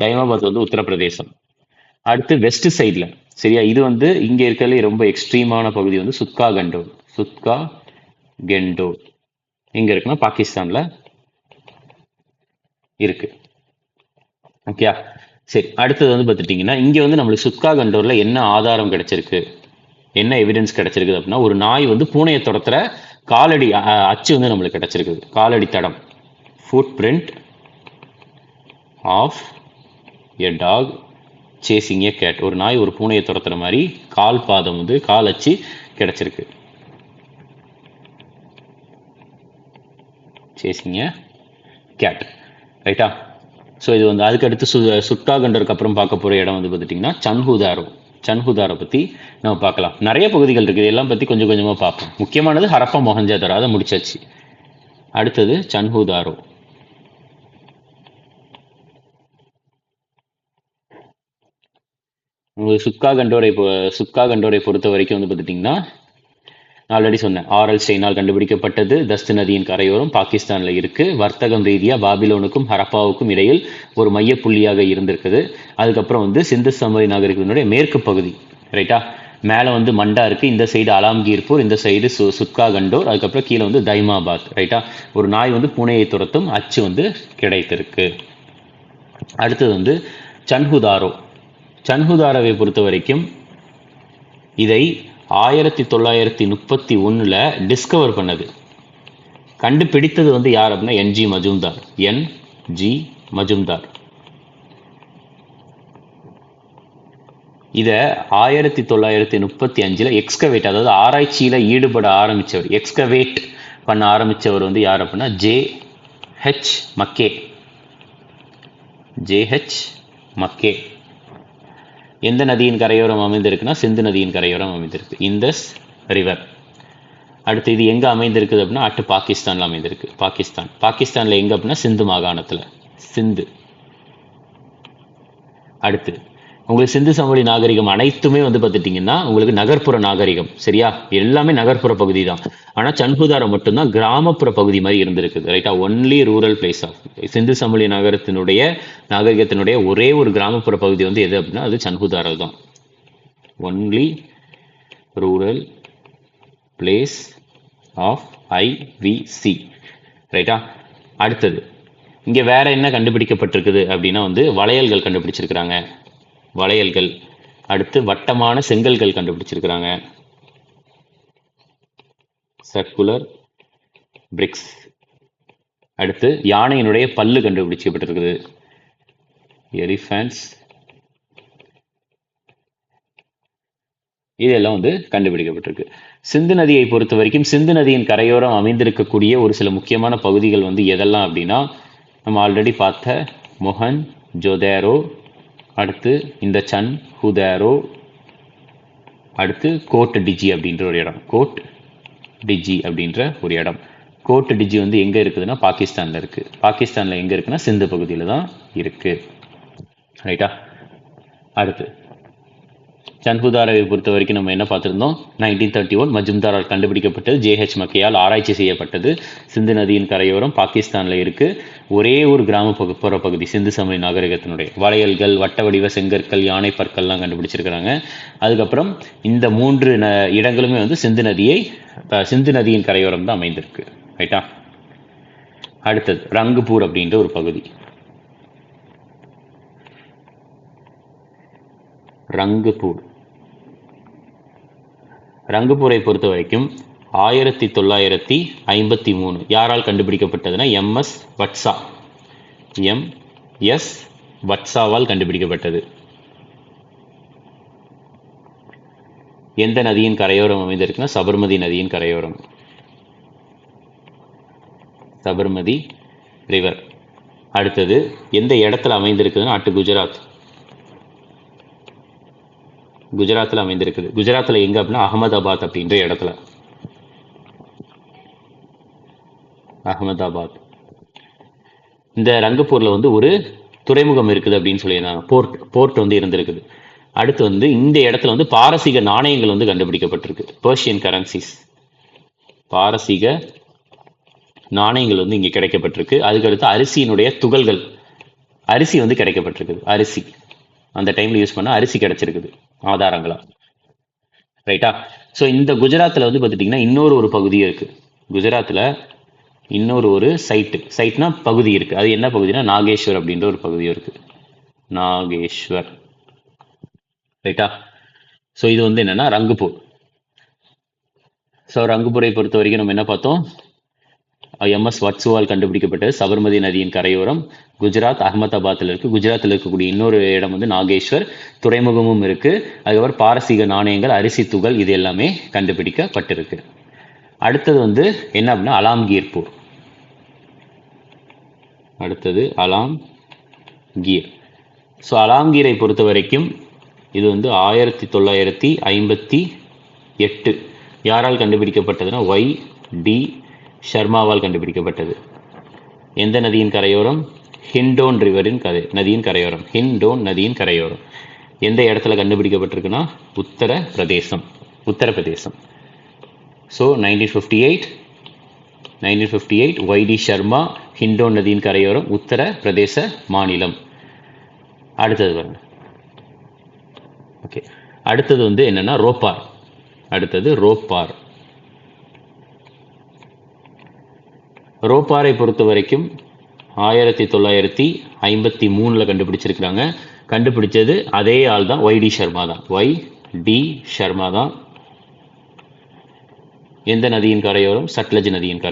டைமாபாத் வந்து உத்தரப்பிரதேசம். அடுத்து வெஸ்ட் சைடில், சரியா, இது வந்து இங்கே இருக்கிறதுலே ரொம்ப எக்ஸ்ட்ரீமான பகுதி வந்து சுத்கா கண்டோர். இங்கே இருக்குன்னா பாகிஸ்தானில் இருக்கு. ஓகே, சரி. அடுத்தது வந்து பார்த்துட்டிங்கன்னா இங்கே வந்து நம்மளுக்கு சுத்கா கண்டோரில் என்ன ஆதாரம் கிடைச்சிருக்கு, என்ன எவிடன்ஸ் கிடைச்சிருக்குது அப்படின்னா, ஒரு நாய் வந்து பூனையை துரத்துற காலடி அச்சு வந்து நம்மளுக்கு கிடைச்சிருக்குது. காலடி தடம், footprint of a dog chasing a cat. ஒரு நாய் ஒரு பூனையை துரத்துற மாதிரி கால் பாதம் வந்து கால் அச்சு கிடைச்சிருக்கு. சேசிங் எ கேட், ரைட்டா? ஸோ இது வந்து அதுக்கு அடுத்து சுட்கா கண்டருக்கு அப்புறம் பார்க்க போகிற இடம் வந்து பார்த்துட்டிங்கன்னா சன்ஹுதாரோ. சன்ஹுதாரை பற்றி நம்ம பார்க்கலாம். நிறைய பகுதிகள் இருக்குது, எல்லாம் பற்றி கொஞ்சம் கொஞ்சமாக பார்ப்போம். முக்கியமானது ஹரப்பா மொஹஞ்சதாரோ, அதை முடிச்சாச்சு. அடுத்தது சன்ஹுதாரோ. உங்களுக்கு சுட்கா கண்டோரை பொறுத்த வரைக்கும் வந்து பார்த்துட்டிங்கன்னா ஆல்ரெடி சொன்னேன், ஆரல் ஸ்டெயினால் கண்டுபிடிக்கப்பட்டது. தஸ்து நதியின் கரையோரம் பாகிஸ்தானில் இருக்குது. வர்த்தகம் ரீதியாக பாபிலோனுக்கும் ஹரப்பாவுக்கும் இடையில் ஒரு மையப்புள்ளியாக இருந்திருக்குது. அதுக்கப்புறம் வந்து சிந்து சமவெளி நாகரிகத்தினுடைய மேற்கு பகுதி, ரைட்டா? மேலே வந்து மண்டா இருக்குது, இந்த சைடு அலாம்கீர்பூர், இந்த சைடு சுட்கா கண்டோர், அதுக்கப்புறம் கீழே வந்து தைமாபாத், ரைட்டா? ஒரு நாய் வந்து பூனையை துரத்தும் அச்சு வந்து கிடைத்திருக்கு. அடுத்தது வந்து சன்ஹுதாரோ. சன்ஹுதாரோவை பொறுத்த வரைக்கும் இதை 1931 டிஸ்கவர் பண்ணது, கண்டுபிடித்தது வந்து யார் அப்படின்னா என்ஜி மஜும்தார். என்ஜி மஜும்தார். இதை 1935 எக்ஸ்கவேட், அதாவது ஆராய்ச்சியில் ஈடுபட ஆரம்பித்தவர், எக்ஸ்கவேட் பண்ண ஆரம்பித்தவர் வந்து யார் அப்படின்னா ஜே.ஹெச். மக்கே. ஜே.ஹெச். மக்கே. எந்த நதியின் கரையோரம் அமைந்திருக்குன்னா சிந்து நதியின் கரையோரம் அமைந்திருக்கு, இந்தஸ் ரிவர். அடுத்து இது எங்கே அமைந்திருக்குது அப்படின்னா பாகிஸ்தானில் அமைந்திருக்கு. பாகிஸ்தானில் எங்கே அப்படின்னா சிந்து மாகாணத்தில், சிந்து. அடுத்து உங்களுக்கு சிந்து சமவெளி நாகரிகம் அனைத்துமே வந்து பார்த்துட்டிங்கன்னா உங்களுக்கு நகர்ப்புற நாகரிகம், சரியா? எல்லாமே நகர்ப்புற பகுதி தான். ஆனால் சன்ஹுதாரோ மட்டும்தான் கிராமப்புற பகுதி மாதிரி இருந்திருக்குது, ரைட்டா? ஒன்லி ரூரல் பிளேஸ் ஆஃப் சிந்து சமவெளி நாகரிகத்தினுடைய ஒரே ஒரு கிராமப்புற பகுதி வந்து எது அப்படின்னா அது சன்ஹுதாரோ தான். Only rural place of IVC, ரைட்டா? அடுத்தது இங்கே வேற என்ன கண்டுபிடிக்கப்பட்டிருக்குது அப்படின்னா வந்து வளையல்கள் கண்டுபிடிச்சிருக்கிறாங்க, வளையல்கள். அடுத்து வட்டமான செங்கல்கள் கண்டுபிடிச்சிருக்கிறாங்க, சர்க்குலர் பிரிக்ஸ். அடுத்து யானையினுடைய பல்லு கண்டுபிடிக்கப்பட்டிருக்குது, எலிஃபண்ட்ஸ். இதெல்லாம் வந்து கண்டுபிடிக்கப்பட்டிருக்கு. சிந்து நதியை பொறுத்த வரைக்கும் சிந்து நதியின் கரையோரம் அமைந்திருக்கக்கூடிய ஒரு சில முக்கியமான பகுதிகள் வந்து எதெல்லாம் அப்படின்னா நம்ம ஆல்ரெடி பார்த்த மொஹஞ்சதாரோ, அடுத்து இந்த சன்ஹுதாரோ, அடுத்து கோட் டிஜி அப்படின்ற ஒரு இடம், கோட் டிஜி அப்படின்ற ஒரு இடம். கோட் டிஜி வந்து எங்கே இருக்குதுன்னா பாகிஸ்தானில் இருக்குது. பாகிஸ்தானில் எங்கே இருக்குன்னா சிந்து பகுதியில் தான் இருக்குது, ரைட்டா? அடுத்து சன்ஹுதாரோவை பொறுத்த வரைக்கும் நம்ம என்ன பார்த்துருந்தோம், 1931 மஜும்தாரால் கண்டுபிடிக்கப்பட்டது, ஜே.ஹெச். மக்கையால் ஆராய்ச்சி செய்யப்பட்டது. சிந்து நதியின் கரையோரம் பாகிஸ்தானில் இருக்குது. ஒரே ஒரு கிராமப்புற பகுதி சிந்து சமவெளி நாகரிகத்தினுடைய வளையல்கள், வட்ட வடிவ செங்கற்கள், யானை பற்கள்லாம் கண்டுபிடிச்சிருக்கிறாங்க. அதுக்கப்புறம் இந்த 3 இடங்களுமே வந்து சிந்து நதியின் கரையோரம் தான் அமைந்திருக்கு, ரைட்டா? அடுத்தது ரங்குபூர் அப்படின்ற ஒரு பகுதி. ரங்குபூரை பொறுத்த வரைக்கும் 1953 யாரால் கண்டுபிடிக்கப்பட்டதுன்னா MS வட்சா, MS வட்சாவால் கண்டுபிடிக்கப்பட்டது. எந்த நதியின் கரையோரம் அமைந்திருக்குன்னா சபர்மதி நதியின் கரையோரம், சபர்மதி ரிவர். அடுத்தது எந்த இடத்துல அமைந்திருக்குதுன்னா குஜராத்தில் அமைந்திருக்குது. குஜராத்தில் எங்க அப்படின்னா அகமதாபாத் அப்படின்ற இடத்துல, அகமதாபாத். இந்த ரங்கப்பூர்ல வந்து ஒரு துறைமுகம் இருக்குது அப்படின்னு சொல்லியிருந்தாங்க, போர்ட் வந்து இருந்திருக்குது. அடுத்து வந்து இந்த இடத்துல வந்து பாரசீக நாணயங்கள் வந்து கண்டுபிடிக்கப்பட்டிருக்கு, பெர்ஷியன் கரன்சிஸ், பாரசீக நாணயங்கள் வந்து இங்கே கிடைக்கப்பட்டிருக்கு. அதுக்கடுத்து அரிசியினுடைய துகள்கள், அரிசி வந்து கிடைக்கப்பட்டிருக்குது. அரிசி அந்த டைம்ல யூஸ் பண்ண அரிசி கிடைச்சிருக்குது ஆதாரங்களா, ரைட்டா? ஸோ இந்த குஜராத்தில் வந்து பார்த்துட்டிங்கன்னா இன்னொரு பகுதியும் இருக்குது. குஜராத்தில் இன்னொரு ஒரு சைட்னா பகுதி இருக்குது. அது என்ன பகுதினா நாகேஸ்வர் அப்படின்ற ஒரு பகுதியும் இருக்குது. நாகேஸ்வர், ரைட்டா? ஸோ இது வந்து என்னென்னா ரங்குபூர். ஸோ ரங்குபூரை பொறுத்த வரைக்கும் நம்ம என்ன பார்த்தோம்? எம்எஸ் வட்சுவால் கண்டுபிடிக்கப்பட்டது சபர்மதி நதியின் கரையோரம், குஜராத் அகமதாபாத்தில் இருக்குது. குஜராத்தில் இருக்கக்கூடிய இன்னொரு இடம் வந்து நாகேஸ்வர், துறைமுகமும் இருக்குது. அதுக்கப்புறம் பாரசீக நாணயங்கள், அரிசி துகள், இது எல்லாமே கண்டுபிடிக்கப்பட்டிருக்கு. அடுத்தது வந்து என்ன அப்படின்னா அலாம்கீர்பூர். அடுத்தது அலாம்கீர். ஸோ அலாம்கீரை பொறுத்த வரைக்கும் இது வந்து 1958 யாரால் கண்டுபிடிக்கப்பட்டதுன்னா ஒய் டி ஷர்மாவால் கண்டுபிடிக்கப்பட்டது. எந்த நதியின் கரையோரம்? ஹிண்டோன் ரிவரின் நதியின் கரையோரம். ஹிண்டோன் நதியின் கரையோரம் எந்த இடத்துல கண்டுபிடிக்கப்பட்டிருக்குன்னா உத்தரப்பிரதேசம். ஸோ 1958 ஒய்டி ஷர்மா, ஹிண்டோன் நதியின் கரையோரம், உத்தரப்பிரதேச மாநிலம். அடுத்தது பாருங்க. ஓகே, அடுத்தது வந்து என்னன்னா ரோப்பார். ரோப்பாரை பொறுத்த வரைக்கும் 1953 கண்டுபிடிச்சிருக்கிறாங்க. கண்டுபிடிச்சது அதே ஆள் தான், ஒய்டி ஷர்மா தான். எந்த நதியின் கரையோரம்? சட்லஜ் நதியின்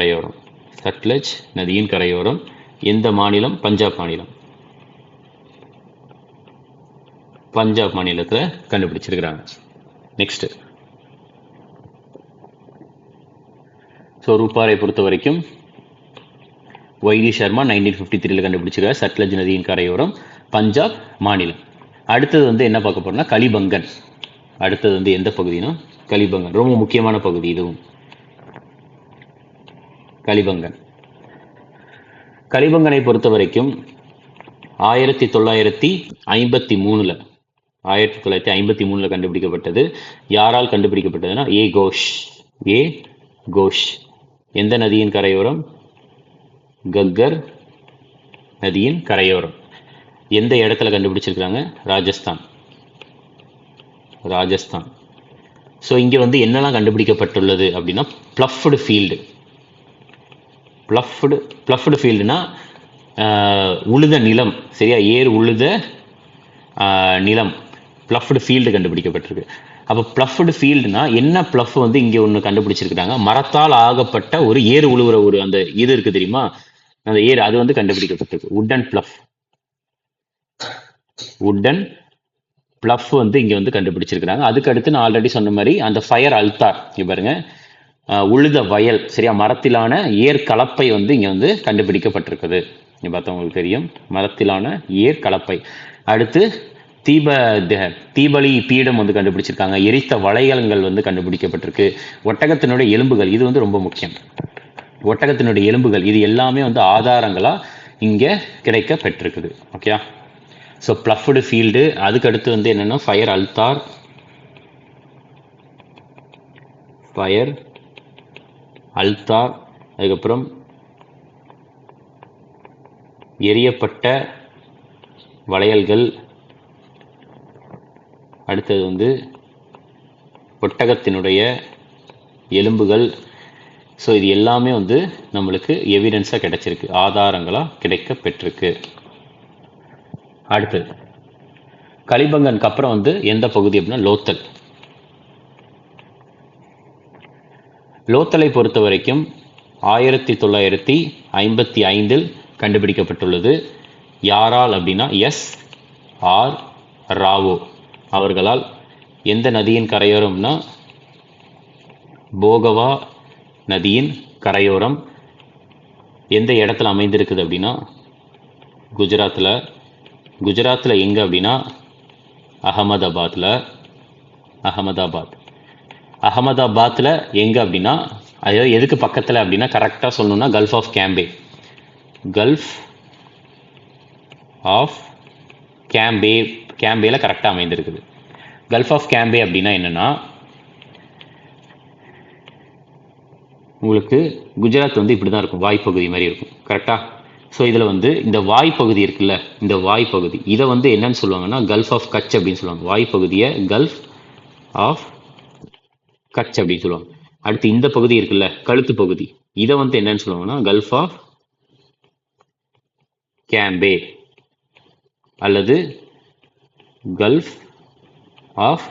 கரையோரம். எந்த மாநிலம்? பஞ்சாப் மாநிலத்தில் கண்டுபிடிச்சிருக்கிறாங்க. நெக்ஸ்ட், ஸோ ரூபாரை பொறுத்த வரைக்கும் ஒய்டி ஷர்மா 1953 கண்டுபிடிச்சிருக்காரு. சட்லஜ் நதியின் கரையோரம், பஞ்சாப் மாநிலம். அடுத்தது வந்து என்ன பார்க்க போறோம்னா கலிபங்கன். அடுத்தது வந்து எந்த பகுதினா கலிபங்கன், ரொம்ப முக்கியமான பகுதி இதுவும். கலிபங்கனை பொறுத்த வரைக்கும் 1953 கண்டுபிடிக்கப்பட்டது. யாரால் கண்டுபிடிக்கப்பட்டதுன்னா ஏ கோஷ். எந்த நதியின் கரையோரம்? கக்கர் நதியின் கரையோரம். எந்த இடத்துல கண்டுபிடிச்சிருக்காங்க? ராஜஸ்தான். ஸோ இங்கே வந்து என்னெல்லாம் கண்டுபிடிக்கப்பட்டுள்ளது அப்படின்னா பிளஃப்டு ஃபீல்டுனா உழுத நிலம், சரியா? ஏர் உழுத நிலம், பிளஃப்டு ஃபீல்டு கண்டுபிடிக்கப்பட்டிருக்கு. அப்போ பிளஃப்டு ஃபீல்டுனா என்ன? பிளஃப் வந்து இங்கே ஒன்று கண்டுபிடிச்சிருக்காங்க. மரத்தால் ஆகப்பட்ட ஒரு ஏர் உழுவுற ஒரு அந்த இது இருக்குது தெரியுமா, அந்த ஏர், அது வந்து கண்டுபிடிக்கப்பட்டிருக்கு. உட்டன் பிளஃப் வந்து இங்கே வந்து கண்டுபிடிச்சிருக்கிறாங்க. அதுக்கு அடுத்து நான் ஆல்ரெடி சொன்ன மாதிரி அந்த ஃபயர் அல்தார், இங்கே பாருங்க, உழுத வயல், சரியா? மரத்திலான ஏர் கலப்பை வந்து இங்கே வந்து கண்டுபிடிக்கப்பட்டிருக்குது. இங்கே பார்த்தா உங்களுக்கு தெரியும், மரத்திலான ஏர் கலப்பை. அடுத்து தீபலி பீடம் வந்து கண்டுபிடிச்சிருக்காங்க. எரித்த வளையல்கள் வந்து கண்டுபிடிக்கப்பட்டிருக்கு. ஒட்டகத்தினுடைய எலும்புகள், இது வந்து ரொம்ப முக்கியம். ஒட்டகத்தினுடைய எலும்புகள், இது எல்லாமே வந்து ஆதாரங்களா இங்கே கிடைக்க பெற்றிருக்குது. Okay, so ploughed field. அதுக்கு அடுத்து வந்து என்னன்னா ஃபயர் அல்தார். அதுக்கப்புறம் எரியப்பட்ட வளையல்கள். அடுத்தது வந்து ஒட்டகத்தினுடைய எலும்புகள். ஸோ இது எல்லாமே வந்து நம்மளுக்கு எவிடன்ஸாக கிடைச்சிருக்கு, ஆதாரங்களாக கிடைக்க பெற்றிருக்கு. அடுத்தது கலிபங்கனுக்கு அப்புறம் வந்து எந்த பகுதி அப்படின்னா லோத்தலை பொறுத்த வரைக்கும் 1955 கண்டுபிடிக்கப்பட்டுள்ளது. யாரால் அப்படின்னா எஸ்.ஆர். ராவோ அவர்களால். எந்த நதியின் கரையோரம்னா போகவா நதியின் கரையோரம். எந்த இடத்துல அமைந்திருக்குது அப்படின்னா குஜராத்தில் எங்கே அப்படின்னா அகமதாபாத்தில் எங்கே அப்படின்னா, அதாவது எதுக்கு பக்கத்தில் அப்படின்னா கரெக்டாக சொல்லணும்னா கல்ஃப் ஆஃப் கேம்பேல கரெக்டாக அமைந்திருக்குது. கல்ஃப் ஆஃப் கேம்பே அப்படின்னா என்னன்னா, உங்களுக்கு குஜராத் வந்து இப்படி தான் இருக்கும், வாய்ப்பகுதி மாதிரி இருக்கும், கரெக்டாக? ஸோ இதில் வந்து இந்த வாய்ப்பகுதி இருக்குல்ல, இந்த வாய்ப்பகுதி, இதை வந்து என்னன்னு சொல்லுவாங்கன்னா கல்ஃப் ஆஃப் கட்ச் அப்படின்னு சொல்லுவாங்க. வாய்ப்பகுதியை கல்ஃப் ஆஃப் கட்ச் அப்படின்னு சொல்லுவாங்க. அடுத்து இந்த பகுதி இருக்குல்ல, கழுத்து பகுதி, இதை வந்து என்னன்னு சொல்லுவாங்கன்னா கல்ஃப் ஆஃப் கேம்பே அல்லது கல்ஃப் ஆஃப்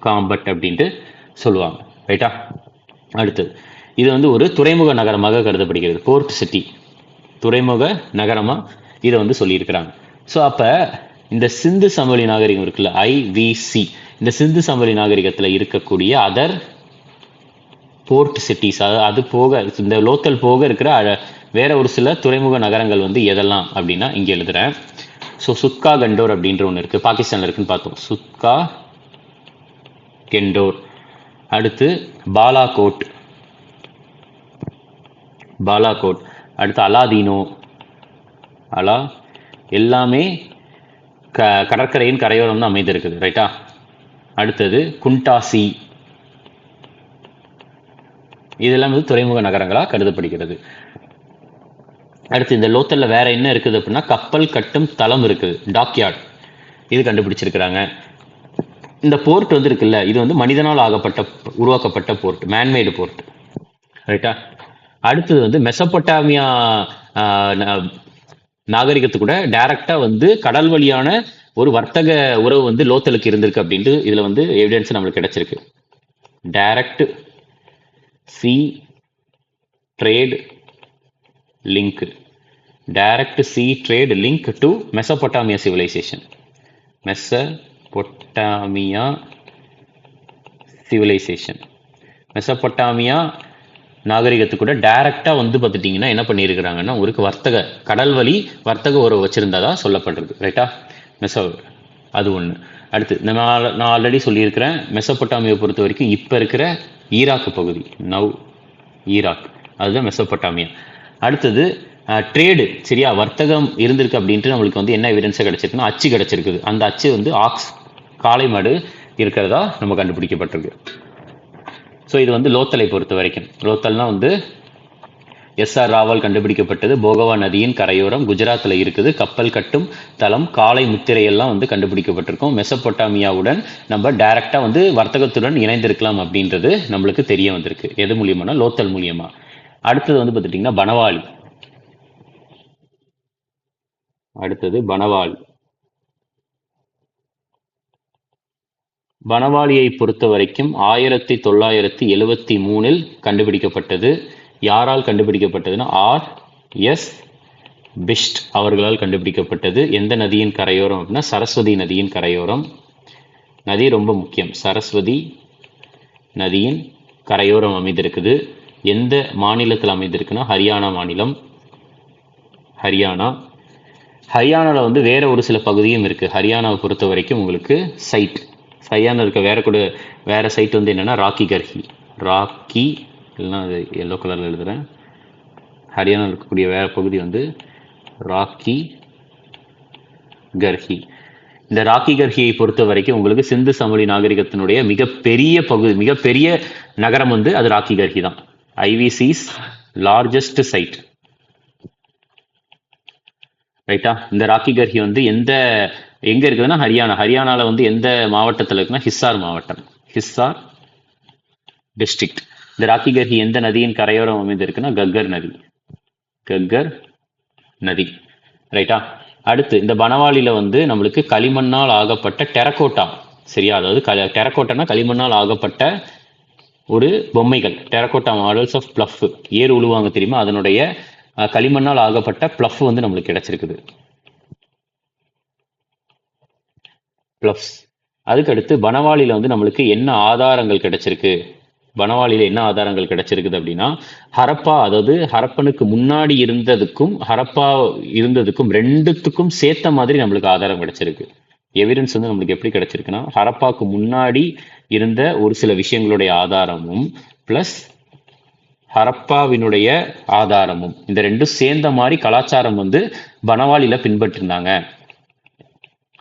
காம்பட் அப்படின்ட்டு சொல்லுவாங்க. ரைட்டா? அடுத்தது இது வந்து ஒரு துறைமுக நகரமாக கருதப்படுகிறது. போர்ட் சிட்டி, துறைமுக நகரமாக இதை வந்து சொல்லியிருக்கிறாங்க. ஸோ அப்போ இந்த சிந்து சமவெளி நாகரிகம் இருக்குல்ல, IVC, இந்த சிந்து சமவெளி நாகரிகத்தில் இருக்கக்கூடிய அதர் போர்ட் சிட்டிஸ், அது போக இந்த லோக்கல் போக இருக்கிற வேற ஒரு சில துறைமுக நகரங்கள் வந்து எதெல்லாம் அப்படின்னா இங்கே எழுதுறேன். ஸோ சுத்கா கண்டோர் அப்படின்ற ஒன்று இருக்குது, பாகிஸ்தானில் இருக்குன்னு பார்த்தோம். சுத்கா கெண்டோர். அடுத்து பாலாகோட், அடுத்து அலாதீனோ, எல்லாமே கடற்கரையின் கரையோரம் தான் அமைந்திருக்குது. ரைட்டா? அடுத்தது குண்டாசி, இதெல்லாம் வந்து துறைமுக நகரங்களாக கருதப்படுகிறது. அடுத்து இந்த லோத்தல்ல வேற என்ன இருக்குது அப்படின்னா கப்பல் கட்டும் தளம் இருக்குது, டாக்யார்ட், இது கண்டுபிடிச்சிருக்கிறாங்க. இந்த போர்ட் வந்து இருக்குல்ல, இது வந்து மனிதனால் உருவாக்கப்பட்ட போர்ட், மேன்மேடு போர்ட். ரைட்டா? அடுத்தது வந்து மெசபொட்டாமியா நாகரிகத்து கூட டைரக்டா வந்து கடல் வழியான ஒரு வர்த்தக உறவு வந்து லோத்தலுக்கு இருந்திருக்கு அப்படின்ட்டு இதுல வந்து எவிடன்ஸ் நம்மளுக்கு கிடைச்சிருக்கு. Direct sea trade link, direct sea trade link to Mesopotamia civilisation. Mesopotamia நாகரிகத்து கூட டைரக்டா வந்து பார்த்துட்டீங்கன்னா என்ன பண்ணியிருக்கிறாங்கன்னா ஒரு கடல் வழி வர்த்தக உறவு வச்சிருந்ததா சொல்லப்படுறது. ரைட்டா? அது ஒன்று. அடுத்து நான் ஆல்ரெடி சொல்லியிருக்கிறேன், மெசபொட்டாமியை பொறுத்த வரைக்கும் இப்போ இருக்கிற ஈராக் பகுதி, ஈராக், அதுதான் மெசபொட்டாமியா. அடுத்தது ட்ரேடு, சரியா, வர்த்தகம் இருந்திருக்கு அப்படின்ட்டு நம்மளுக்கு வந்து என்ன எவிடன்ஸாக கிடைச்சிருக்குன்னா அச்சு கிடைச்சிருக்குது. அந்த அச்சு வந்து காளை மாடு இருக்கிறதா நம்ம கண்டுபிடிக்கப்பட்டிருக்கு. ஸோ இது வந்து லோத்தலை பொறுத்த வரைக்கும். லோத்தல்னா வந்து SR ராவால் கண்டுபிடிக்கப்பட்டது, போகவா நதியின் கரையோரம், குஜராத்தில் இருக்குது. கப்பல் கட்டும் தளம், காளை முத்திரையெல்லாம் வந்து கண்டுபிடிக்கப்பட்டிருக்கும். மெசபொட்டாமியாவுடன் நம்ம டைரக்டா வந்து வர்த்தகத்துடன் இணைந்திருக்கலாம் அப்படின்றது நம்மளுக்கு தெரிய வந்திருக்கு. எது மூலியமானா லோத்தல் மூலியமா. அடுத்தது வந்து பார்த்துட்டிங்கன்னா பனவாளி. பனவாளியை பொறுத்த வரைக்கும் 1973 கண்டுபிடிக்கப்பட்டது. யாரால் கண்டுபிடிக்கப்பட்டதுன்னா RS பிஸ்ட் அவர்களால் கண்டுபிடிக்கப்பட்டது. எந்த நதியின் கரையோரம் அப்படின்னா சரஸ்வதி நதியின் கரையோரம். நதி ரொம்ப முக்கியம், சரஸ்வதி நதியின் கரையோரம் அமைந்திருக்குது. எந்த மாநிலத்தில் அமைந்திருக்குன்னா ஹரியானா மாநிலம். ஹரியானாவில் வந்து வேற ஒரு சில பகுதியும் இருக்கு. ஹரியானாவை பொறுத்த வரைக்கும் உங்களுக்கு ஹரியானா இருக்க வேற சைட் வந்து என்னன்னா ராக்கி இல்லைன்னா அது எல்லோ கலர்ல எழுதுறேன். ஹரியானா இருக்கக்கூடிய வேற பகுதி வந்து ராக்கி கர்ஹி. இந்த ராக்கி கர்ஹியை பொறுத்த வரைக்கும் உங்களுக்கு சிந்து சமவெளி நாகரிகத்தினுடைய மிகப்பெரிய நகரம் வந்து அது ராக்கி கர்ஹி தான். IVC's largest side. ரைட்டா? இந்த ராக்கி கர்ஹி வந்து எங்க இருக்குதுன்னா ஹரியானால வந்து எந்த மாவட்டத்தில் இருக்குன்னா ஹிசார் மாவட்டம், ஹிசார் டிஸ்ட்ரிக்ட். இந்த ராக்கி கர்ஹி எந்த நதியின் கரையோரம் அமைந்திருக்குன்னா கக்கர் நதி. ரைட்டா? அடுத்து இந்த பனவாளியில வந்து நம்மளுக்கு களிமண்ணால் ஆகப்பட்ட டெரகோட்டா, சரியா, அதாவது டெரகோட்டானா களிமண்ணால் ஆகப்பட்ட ஒரு பொம்மைகள், டெரகோட்டா மாடல்ஸ் ஆஃப் பிளஃப், ஏறு உழுவாங்க தெரியுமா, அதனுடைய களிமண்ணால் ஆகப்பட்ட பிளஃப் வந்து நம்மளுக்கு கிடைச்சிருக்குது. அதுக்கடுத்து பனவாளியில வந்து நம்மளுக்கு என்ன ஆதாரங்கள் கிடைச்சிருக்குது அப்படின்னா ஹரப்பா, அதாவது ஹரப்பனுக்கு முன்னாடி இருந்ததுக்கும் ரெண்டுத்துக்கும் சேர்த்த மாதிரி நம்மளுக்கு ஆதாரம் கிடைச்சிருக்கு. எவிடன்ஸ் வந்து நம்மளுக்கு எப்படி கிடைச்சிருக்குன்னா ஹரப்பாக்கு முன்னாடி இருந்த ஒரு சில விஷயங்களுடைய ஆதாரமும் பிளஸ் ஹரப்பாவினுடைய ஆதாரமும், இந்த ரெண்டும் சேர்ந்த மாதிரி கலாச்சாரம் வந்து பனவாளியில பின்பற்றிருந்தாங்க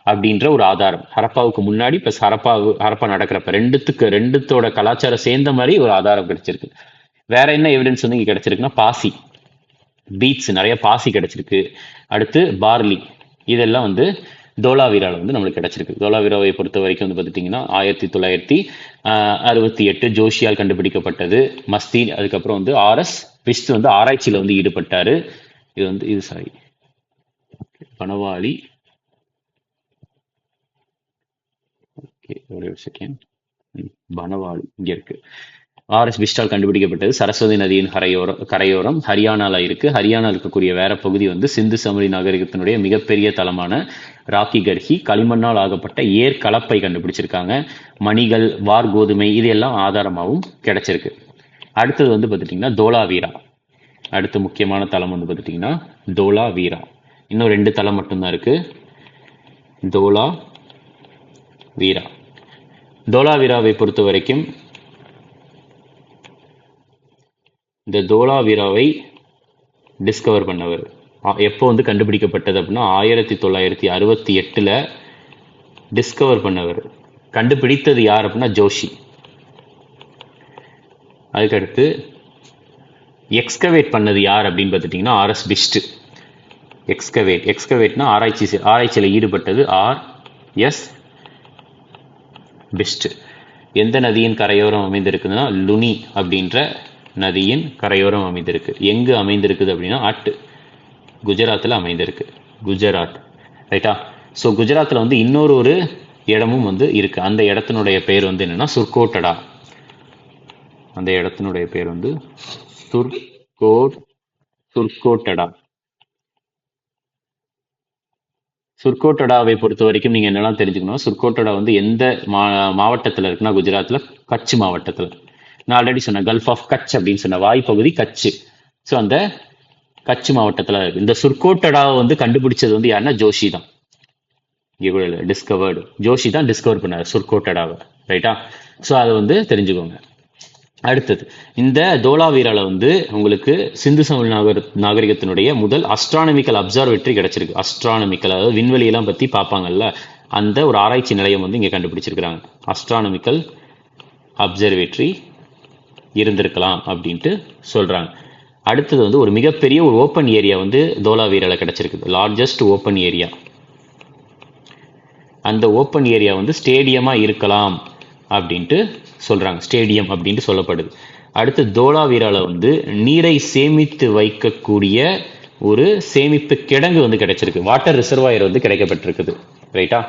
அப்படின்ற ஒரு ஆதாரம். ஹரப்பாவுக்கு முன்னாடி பிளஸ் ஹரப்பா நடக்கிறப்ப ரெண்டுத்தோட கலாச்சாரம் சேர்ந்த மாதிரி ஒரு ஆதாரம் கிடைச்சிருக்கு. வேற என்ன எவிடன்ஸ் வந்து இங்க கிடைச்சிருக்குன்னா பாசி, பீட்ஸ், நிறைய பாசி கிடைச்சிருக்கு. அடுத்து பார்லி, இதெல்லாம் வந்து தோலாவீரால வந்து நம்மளுக்கு கிடைச்சிருக்கு. தோலாவீராவை பொறுத்த வரைக்கும் வந்து பார்த்துட்டிங்கன்னா 1968 ஜோஷியால் கண்டுபிடிக்கப்பட்டது. மஸ்தி, அதுக்கப்புறம் வந்து ஆர்எஸ் பிஸ்ட் வந்து ஆராய்ச்சியில் வந்து ஈடுபட்டாரு. இது வந்து இது சாரி பனவாளி. ஓகே, ஒரு செகண்ட். பனவாளி இங்க இருக்கு. ஆர்எஸ் பிஸ்டால் கண்டுபிடிக்கப்பட்டது. சரஸ்வதி நதியின் கரையோரம் ஹரியானால இருக்கு. ஹரியானா இருக்கக்கூடிய வேற பகுதி வந்து சிந்து சமவெளி நாகரிகத்தினுடைய மிகப்பெரிய தளமான ராக்கி கர்ஹி. களிமண்ணால் ஆகப்பட்ட ஏர் கலப்பை கண்டுபிடிச்சிருக்காங்க. மணிகள், வார் கோதுமை இது எல்லாம் ஆதாரமாகவும் கிடைச்சிருக்கு. அடுத்தது வந்து பார்த்துட்டிங்கன்னா தோலாவீரா. அடுத்த முக்கியமான தளம் வந்து பார்த்துட்டிங்கன்னா தோலாவீரா. இன்னும் 2 தளம் மட்டும்தான் இருக்கு. தோலாவீரா. தோலாவீராவை பொறுத்த வரைக்கும் இந்த தோலாவீராவை டிஸ்கவர் பண்ணவர் எப்போ வந்து கண்டுபிடிக்கப்பட்டது அப்படின்னா 1968 டிஸ்கவர் பண்ணவர். கண்டுபிடித்தது யார் அப்படின்னா ஜோஷி. அதுக்கடுத்து எக்ஸ்கவேட் பண்ணது யார் அப்படின்னு பார்த்துட்டிங்கன்னா ஆர்எஸ் பிஸ்ட். எக்ஸ்கவேட்னா ஆராய்ச்சியில் ஈடுபட்டது ஆர்எஸ் பிஸ்ட். எந்த நதியின் கரையோரம் அமைந்திருக்குதுன்னா லுனி அப்படின்ற நதியின் கரையோரம் அமைந்திருக்கு. எங்கு அமைந்திருக்குது அப்படின்னா குஜராத்தில் அமைந்திருக்கு. குஜராத், ரைட்டா? ஸோ குஜராத்தில் வந்து இன்னொரு இடமும் வந்து இருக்கு. அந்த இடத்தினுடைய பேர் வந்து என்னன்னா சுர்கோட்டடா. அந்த இடத்தினுடைய பேர் வந்து சுர்கோட்டடா. சுர்கோட்டடாவை பொறுத்த வரைக்கும் நீங்க என்னெல்லாம் தெரிஞ்சுக்கணும். சுர்கோட்டடா வந்து எந்த மாவட்டத்தில் இருக்குன்னா குஜராத்தில் கட்ச் மாவட்டத்தில். நான் ஆல்ரெடி சொன்னேன் கல்ஃப் ஆஃப் கட்ச் அப்படின்னு சொன்ன வாய்ப்பகுதி கட்ச். ஸோ அந்த கட்ச் மாவட்டத்தில் இருக்கு. இந்த சுர்கோட்டடாவை வந்து கண்டுபிடிச்சது வந்து யாருன்னா ஜோஷி தான். டிஸ்கவர்டு ஜோஷி தான் டிஸ்கவர் பண்ணார் சுர்கோட்டடாவை, ரைட்டா? ஸோ அதை வந்து தெரிஞ்சுக்கோங்க. அடுத்தது இந்த தோலாவீரால வந்து உங்களுக்கு சிந்து சமவெளி நாகரிகத்தினுடைய முதல் அஸ்ட்ரானமிக்கல் அப்சர்வேட்டரி கிடைச்சிருக்கு. அஸ்ட்ரானமிக்கல், அதாவது விண்வெளியெல்லாம் பத்தி பார்ப்பாங்கல்ல, அந்த ஒரு ஆராய்ச்சி நிலையம் வந்து இங்க கண்டுபிடிச்சிருக்கிறாங்க. அஸ்ட்ரானமிக்கல் அப்சர்வேட்டரி இருந்திருக்கலாம் அப்படின்ட்டு சொல்றாங்க. அடுத்தது வந்து ஒரு மிகப்பெரிய ஒரு ஓப்பன் ஏரியா வந்து தோலாவீரால கிடைச்சிருக்கு. Largest open area. அந்த ஓப்பன் ஏரியா வந்து ஸ்டேடியமா இருக்கலாம் அப்படின்ட்டு சொல்றாங்க. ஸ்டேடியம் அப்படின்ட்டு சொல்லப்படுது. அடுத்து தோலாவீரால வந்து நீரை சேமித்து வைக்கக்கூடிய ஒரு சேமிப்பு கிடங்கு வந்து கிடைச்சிருக்கு. வாட்டர் ரிசர்வாயர் வந்து கிடைக்கப்பட்டிருக்குது, ரைட்டா?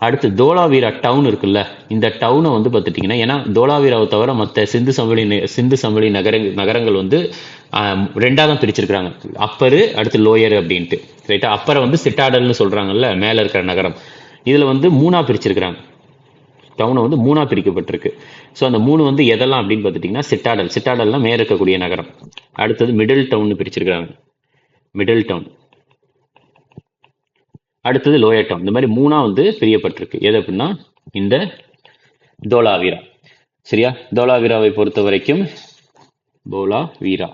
அடுத்து தோலாவீரா டவுன் இருக்குல்ல, இந்த டவுனை வந்து பார்த்துட்டிங்கன்னா, ஏன்னா தோலாவீராவை தவிர மற்ற சிந்து சமவெளி நகரங்கள் வந்து 2ஆக தான் பிரிச்சிருக்கிறாங்க. அப்பரு, அடுத்து லோயர் அப்படின்ட்டு, ரைட்டா? அப்பரை வந்து சிட்டாடல்னு சொல்றாங்கல்ல, மேலே இருக்கிற நகரம். இதுல வந்து 3ஆ பிரிச்சிருக்கிறாங்க. டவுனை வந்து 3ஆ பிரிக்கப்பட்டிருக்கு. ஸோ அந்த 3 வந்து எதெல்லாம் அப்படின்னு பார்த்துட்டிங்கன்னா சிட்டாடல்னா மேலே இருக்கக்கூடிய நகரம். அடுத்தது மிடில் டவுன் பிரிச்சிருக்கிறாங்க, மிடில் டவுன். அடுத்தது லோயர் டவுன். இந்த மாதிரி 3ஆ வந்து பிரியப்பட்டிருக்கு. எது அப்படின்னா இந்த தோலாவீரா, சரியா? தோலாவீராவை பொறுத்த வரைக்கும் டோலாவீரா,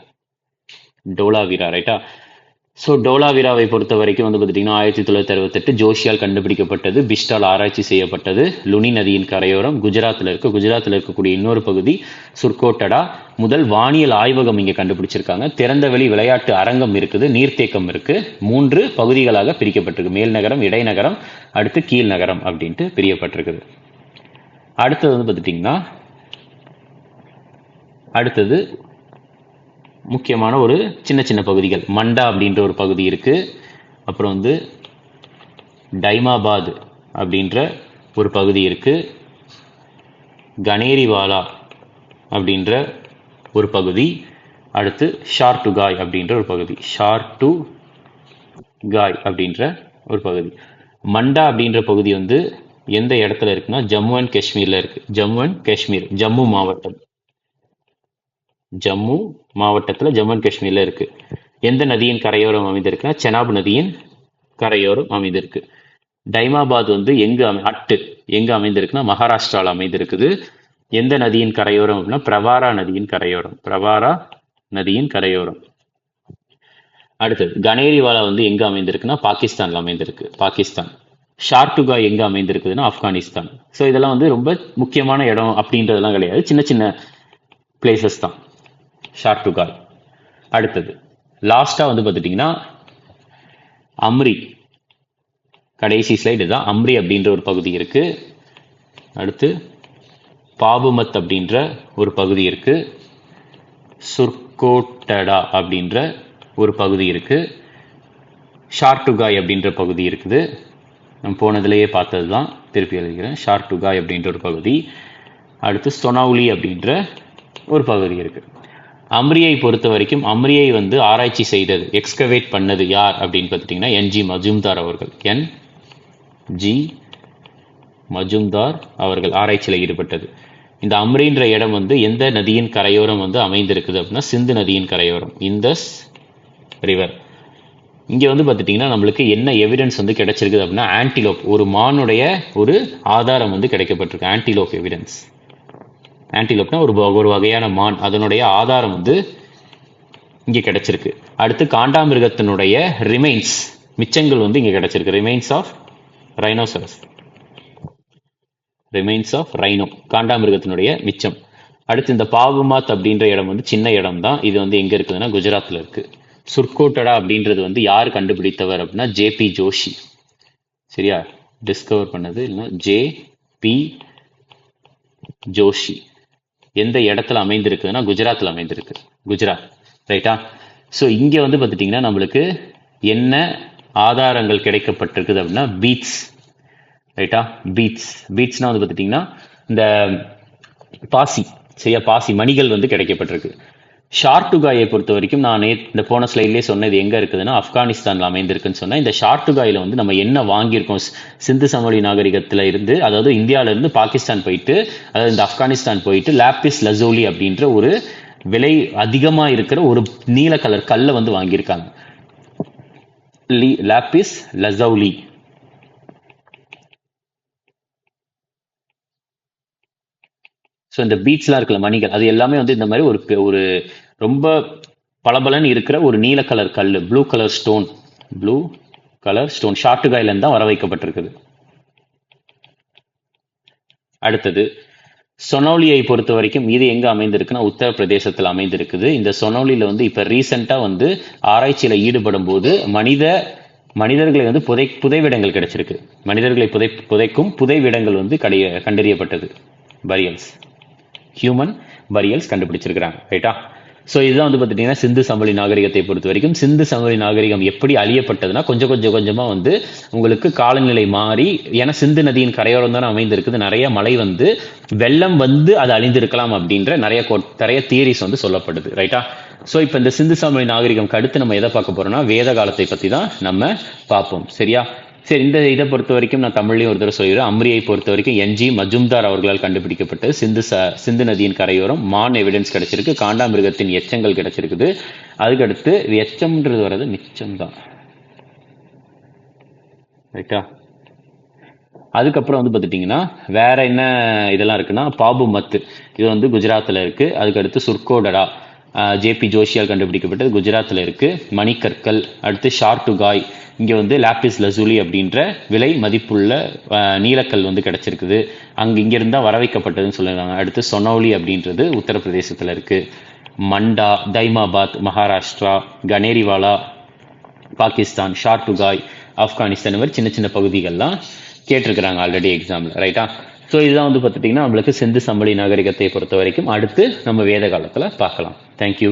ரைட்டா? ஸோ டோலாவீராவை பொறுத்த வரைக்கும் வந்து பார்த்துட்டிங்கன்னா 1968 ஜோஷியால் கண்டுபிடிக்கப்பட்டது. பிஸ்டால் ஆராய்ச்சி செய்யப்பட்டது. லுனி நதியின் கரையோரம் குஜராத்தில் இருக்கக்கூடிய இன்னொரு பகுதி சுர்கோட்டடா. முதல் வானியல் ஆய்வகம் இங்கே கண்டுபிடிச்சிருக்காங்க. திறந்தவெளி விளையாட்டு அரங்கம் இருக்குது, நீர்த்தேக்கம் இருக்கு. 3 பகுதிகளாக பிரிக்கப்பட்டிருக்கு. மேல் நகரம், இடைநகரம், அடுத்து கீழ் நகரம் அப்படின்ட்டு பிரியப்பட்டிருக்குது. அடுத்தது வந்து பார்த்துட்டிங்கன்னா அடுத்தது முக்கியமான ஒரு சின்ன பகுதிகள். மண்டா அப்படின்ற ஒரு பகுதி இருக்கு. அப்புறம் வந்து டைமாபாத் அப்படின்ற ஒரு பகுதி இருக்கு. கனேரிவாலா அப்படின்ற ஒரு பகுதி. அடுத்து ஷார்டுகாய் அப்படின்ற ஒரு பகுதி. மண்டா அப்படின்ற பகுதி வந்து எந்த இடத்துல இருக்குன்னா ஜம்மு அண்ட் காஷ்மீர்ல இருக்கு. ஜம்மு மாவட்டம், ஜம்மு மாவட்டத்தில் ஜம்மு அண்ட் காஷ்மீர்ல இருக்கு. எந்த நதியின் கரையோரம் அமைந்திருக்குன்னா செனாப் நதியின் கரையோரம் அமைந்திருக்கு. டைமாபாத் வந்து எங்க அமைந்திருக்குன்னா மகாராஷ்டிராவில் அமைந்திருக்குது. எந்த நதியின் கரையோரம் அப்படின்னா பிரவாரா நதியின் கரையோரம். அடுத்தது கனேரிவாலா வந்து எங்க அமைந்திருக்குன்னா பாகிஸ்தான்ல அமைந்திருக்கு, பாகிஸ்தான். ஷார்டுகா எங்க அமைந்திருக்குதுன்னா ஆப்கானிஸ்தான். ஸோ இதெல்லாம் வந்து ரொம்ப முக்கியமான இடம் அப்படின்றதெல்லாம் கிடையாது, சின்ன பிளேசஸ் தான் ஷார்டுகாய். அடுத்தது லாஸ்டா வந்து பார்த்துட்டிங்கன்னா அம்ரி கடைசி ஸ்லைடு தான். அம்ரி அப்படின்ற ஒரு பகுதி இருக்கு. அடுத்து பாபுமத் அப்படின்ற ஒரு பகுதி இருக்கு. சுர்கோட்டடா அப்படின்ற ஒரு பகுதி இருக்கு. ஷார்டுகாய் அப்படின்ற பகுதி இருக்குது. நம்ம போனதுலேயே பார்த்தது தான், திருப்பி எழுதிக்கிறேன். ஷார்டுகாய் அப்படின்ற ஒரு பகுதி. அடுத்து சொனௌலி அப்படின்ற ஒரு பகுதி இருக்கு. அம்ரியை பொறுத்த வரைக்கும் அம்ரியை வந்து ஆராய்ச்சி செய்தது, எக்ஸ்கவேட் பண்ணது யார் அப்படின்னு பார்த்துட்டிங்கன்னா என்ஜி மஜும்தார் அவர்கள். என்ஜி மஜும்தார் அவர்கள் ஆராய்ச்சியில் ஈடுபட்டது. இந்த அம்ரின்ற இடம் வந்து எந்த நதியின் கரையோரம் வந்து அமைந்திருக்குது அப்படின்னா சிந்து நதியின் கரையோரம், இந்தஸ் ரிவர். இங்கே வந்து பார்த்துட்டிங்கன்னா நம்மளுக்கு என்ன எவிடன்ஸ் வந்து கிடைச்சிருக்குது அப்படின்னா ஆன்டிலோப், ஒரு மானுடைய ஒரு ஆதாரம் வந்து கிடைக்கப்பட்டிருக்கு. Antelope evidence. ஆன்டிலோப்னா ஒரு வகையான மான், அதனுடைய ஆதாரம் வந்து இங்கே கிடைச்சிருக்கு. அடுத்து காண்டாமிருகத்தினுடைய ரிமைன்ஸ், மிச்சங்கள் வந்து இங்கே கிடைச்சிருக்கு. Remains of rhinoceros, remains of rhino, காண்டாமிருகத்தினுடைய மிச்சம். அடுத்து இந்த பாபுமாத் அப்படின்ற இடம் வந்து சின்ன இடம் தான். இது வந்து எங்கே இருக்குதுன்னா குஜராத்தில் இருக்குது. சுர்கோட்டடா அப்படின்றது வந்து யார் கண்டுபிடித்தவர் அப்படின்னா ஜேபி ஜோஷி. சரியா, டிஸ்கவர் பண்ணது இல்லைன்னா ஜேபி ஜோஷி. எந்த இடத்துல அமைந்திருக்குதுன்னா குஜராத்தில் அமைந்திருக்கு. குஜராத், ரைட்டா. ஸோ இங்கே வந்து பார்த்துட்டிங்கன்னா நம்மளுக்கு என்ன ஆதாரங்கள் கிடைக்கப்பட்டிருக்குது அப்படின்னா பீட்ஸ், ரைட்டா. பீட்ஸ்னால் வந்து பார்த்துட்டிங்கன்னா இந்த பாசி, சரியா, பாசி மணிகள் வந்து கிடைக்கப்பட்டிருக்கு. ஷார்டுகாயை பொறுத்த வரைக்கும் நான் இந்த போன ஸ்லைட்லேயே சொன்னது எங்கே இருக்குதுன்னா ஆப்கானிஸ்தானில் அமைந்திருக்குன்னு சொன்னால், இந்த ஷார்டுகாயில் வந்து நம்ம என்ன வாங்கியிருக்கோம் சிந்து சமவெளி நாகரிகத்தில் இருந்து, அதாவது இந்தியாவிலேருந்து பாகிஸ்தான் போயிட்டு, அதாவது இந்த ஆப்கானிஸ்தான் போயிட்டு லாப்பிஸ் லசோலி அப்படின்ற ஒரு விலை அதிகமாக இருக்கிற ஒரு நீல கலர் கல்லை வந்து வாங்கியிருக்காங்க. லாப்பிஸ் லசோலி. ஸோ இந்த பீட்ஸ்லாம் இருக்குல்ல, மணிகள், அது எல்லாமே வந்து இந்த மாதிரி ஒரு ரொம்ப பளபளன்னு இருக்கிற ஒரு நீல கலர் கல், ப்ளூ கலர் ஸ்டோன் ஷார்டுகாயிலேருந்து தான் வர வைக்கப்பட்டிருக்குது. அடுத்தது சொனௌலியை பொறுத்த வரைக்கும் இது எங்கே அமைந்திருக்குன்னா உத்தரப்பிரதேசத்தில் அமைந்திருக்குது. இந்த சொனௌலியில் வந்து இப்போ ரீசெண்டாக வந்து ஆராய்ச்சியில் ஈடுபடும் போது மனிதர்களை வந்து புதைவிடங்கள் கிடைச்சிருக்கு. மனிதர்களை புதைக்கும் புதைவிடங்கள் வந்து கண்டறியப்பட்டது. பரியல்ஸ், ஹியூமன் பரியல்ஸ் கண்டுபிடிச்சிருக்கிறாங்க, ரைட்டா. ஸோ இதுதான் வந்து பார்த்துட்டிங்கன்னா சிந்து சமவெளி நாகரிகத்தை பொறுத்த வரைக்கும். சிந்து சமவெளி நாகரிகம் எப்படி அழியப்பட்டதுன்னா கொஞ்சமாக வந்து உங்களுக்கு காலநிலை மாறி, ஏன்னா சிந்து நதியின் கரையோரம் தானே அமைந்திருக்குது, நிறைய மழை வந்து வெள்ளம் வந்து அது அழிந்திருக்கலாம் அப்படின்ற நிறைய தியரிஸ் வந்து சொல்லப்படுது, ரைட்டா. ஸோ இப்போ இந்த சிந்து சமவெளி நாகரிகம் அடுத்து நம்ம எதை பார்க்க போறோம்னா வேத காலத்தை பற்றி தான் நம்ம பார்ப்போம், சரியா. சரி, இந்த இதை பொறுத்த வரைக்கும் நான் தமிழ்லையும் ஒரு தடவை சொல்லிடுறேன். அம்ரியை பொறுத்த வரைக்கும் என்ஜி மஜும்தார் அவர்களால் கண்டுபிடிக்கப்பட்டது. சிந்து நதியின் கரையோரம் மான் எவிடன்ஸ் கிடைச்சிருக்கு. காண்டாமிருகத்தின் எச்சங்கள் கிடைச்சிருக்குது. அதுக்கடுத்து எச்சம்ன்றது வர்றது மிச்சம் தான், ரைட்டா. அதுக்கப்புறம் வந்து பார்த்துட்டிங்கன்னா வேற என்ன இதெல்லாம் இருக்குன்னா பாபுமத், இது வந்து குஜராத்தில் இருக்கு. அதுக்கடுத்து சுர்கோடடா, ஜேபி ஜோஷியால் கண்டுபிடிக்கப்பட்டது, குஜராத்தில் இருக்கு. மணிக்கற்கள். அடுத்து ஷார்டுகாய், இங்கே வந்து லாப்பிஸ் லசூலி அப்படின்ற விலை மதிப்புள்ள நீலக்கல் வந்து கிடைச்சிருக்குது. இங்கிருந்து தான் வர வைக்கப்பட்டதுன்னு சொல்லுறாங்க. அடுத்து சொனௌலி அப்படின்றது உத்தரப்பிரதேசத்தில் இருக்கு. மண்டா, தைமாபாத் மகாராஷ்டிரா, கனேரிவாலா பாகிஸ்தான், ஷார்டுகாய் ஆப்கானிஸ்தான், இந்த மாதிரி சின்ன சின்ன பகுதிகள்லாம் கேட்டிருக்கிறாங்க ஆல்ரெடி எக்ஸாமில், ரைட்டா. ஸோ இதுதான் வந்து பார்த்துட்டிங்கன்னா நம்மளுக்கு சிந்து சமவெளி நாகரிகத்தை பொறுத்த வரைக்கும். அடுத்து நம்ம வேத காலத்தில் பார்க்கலாம். தேங்க்யூ.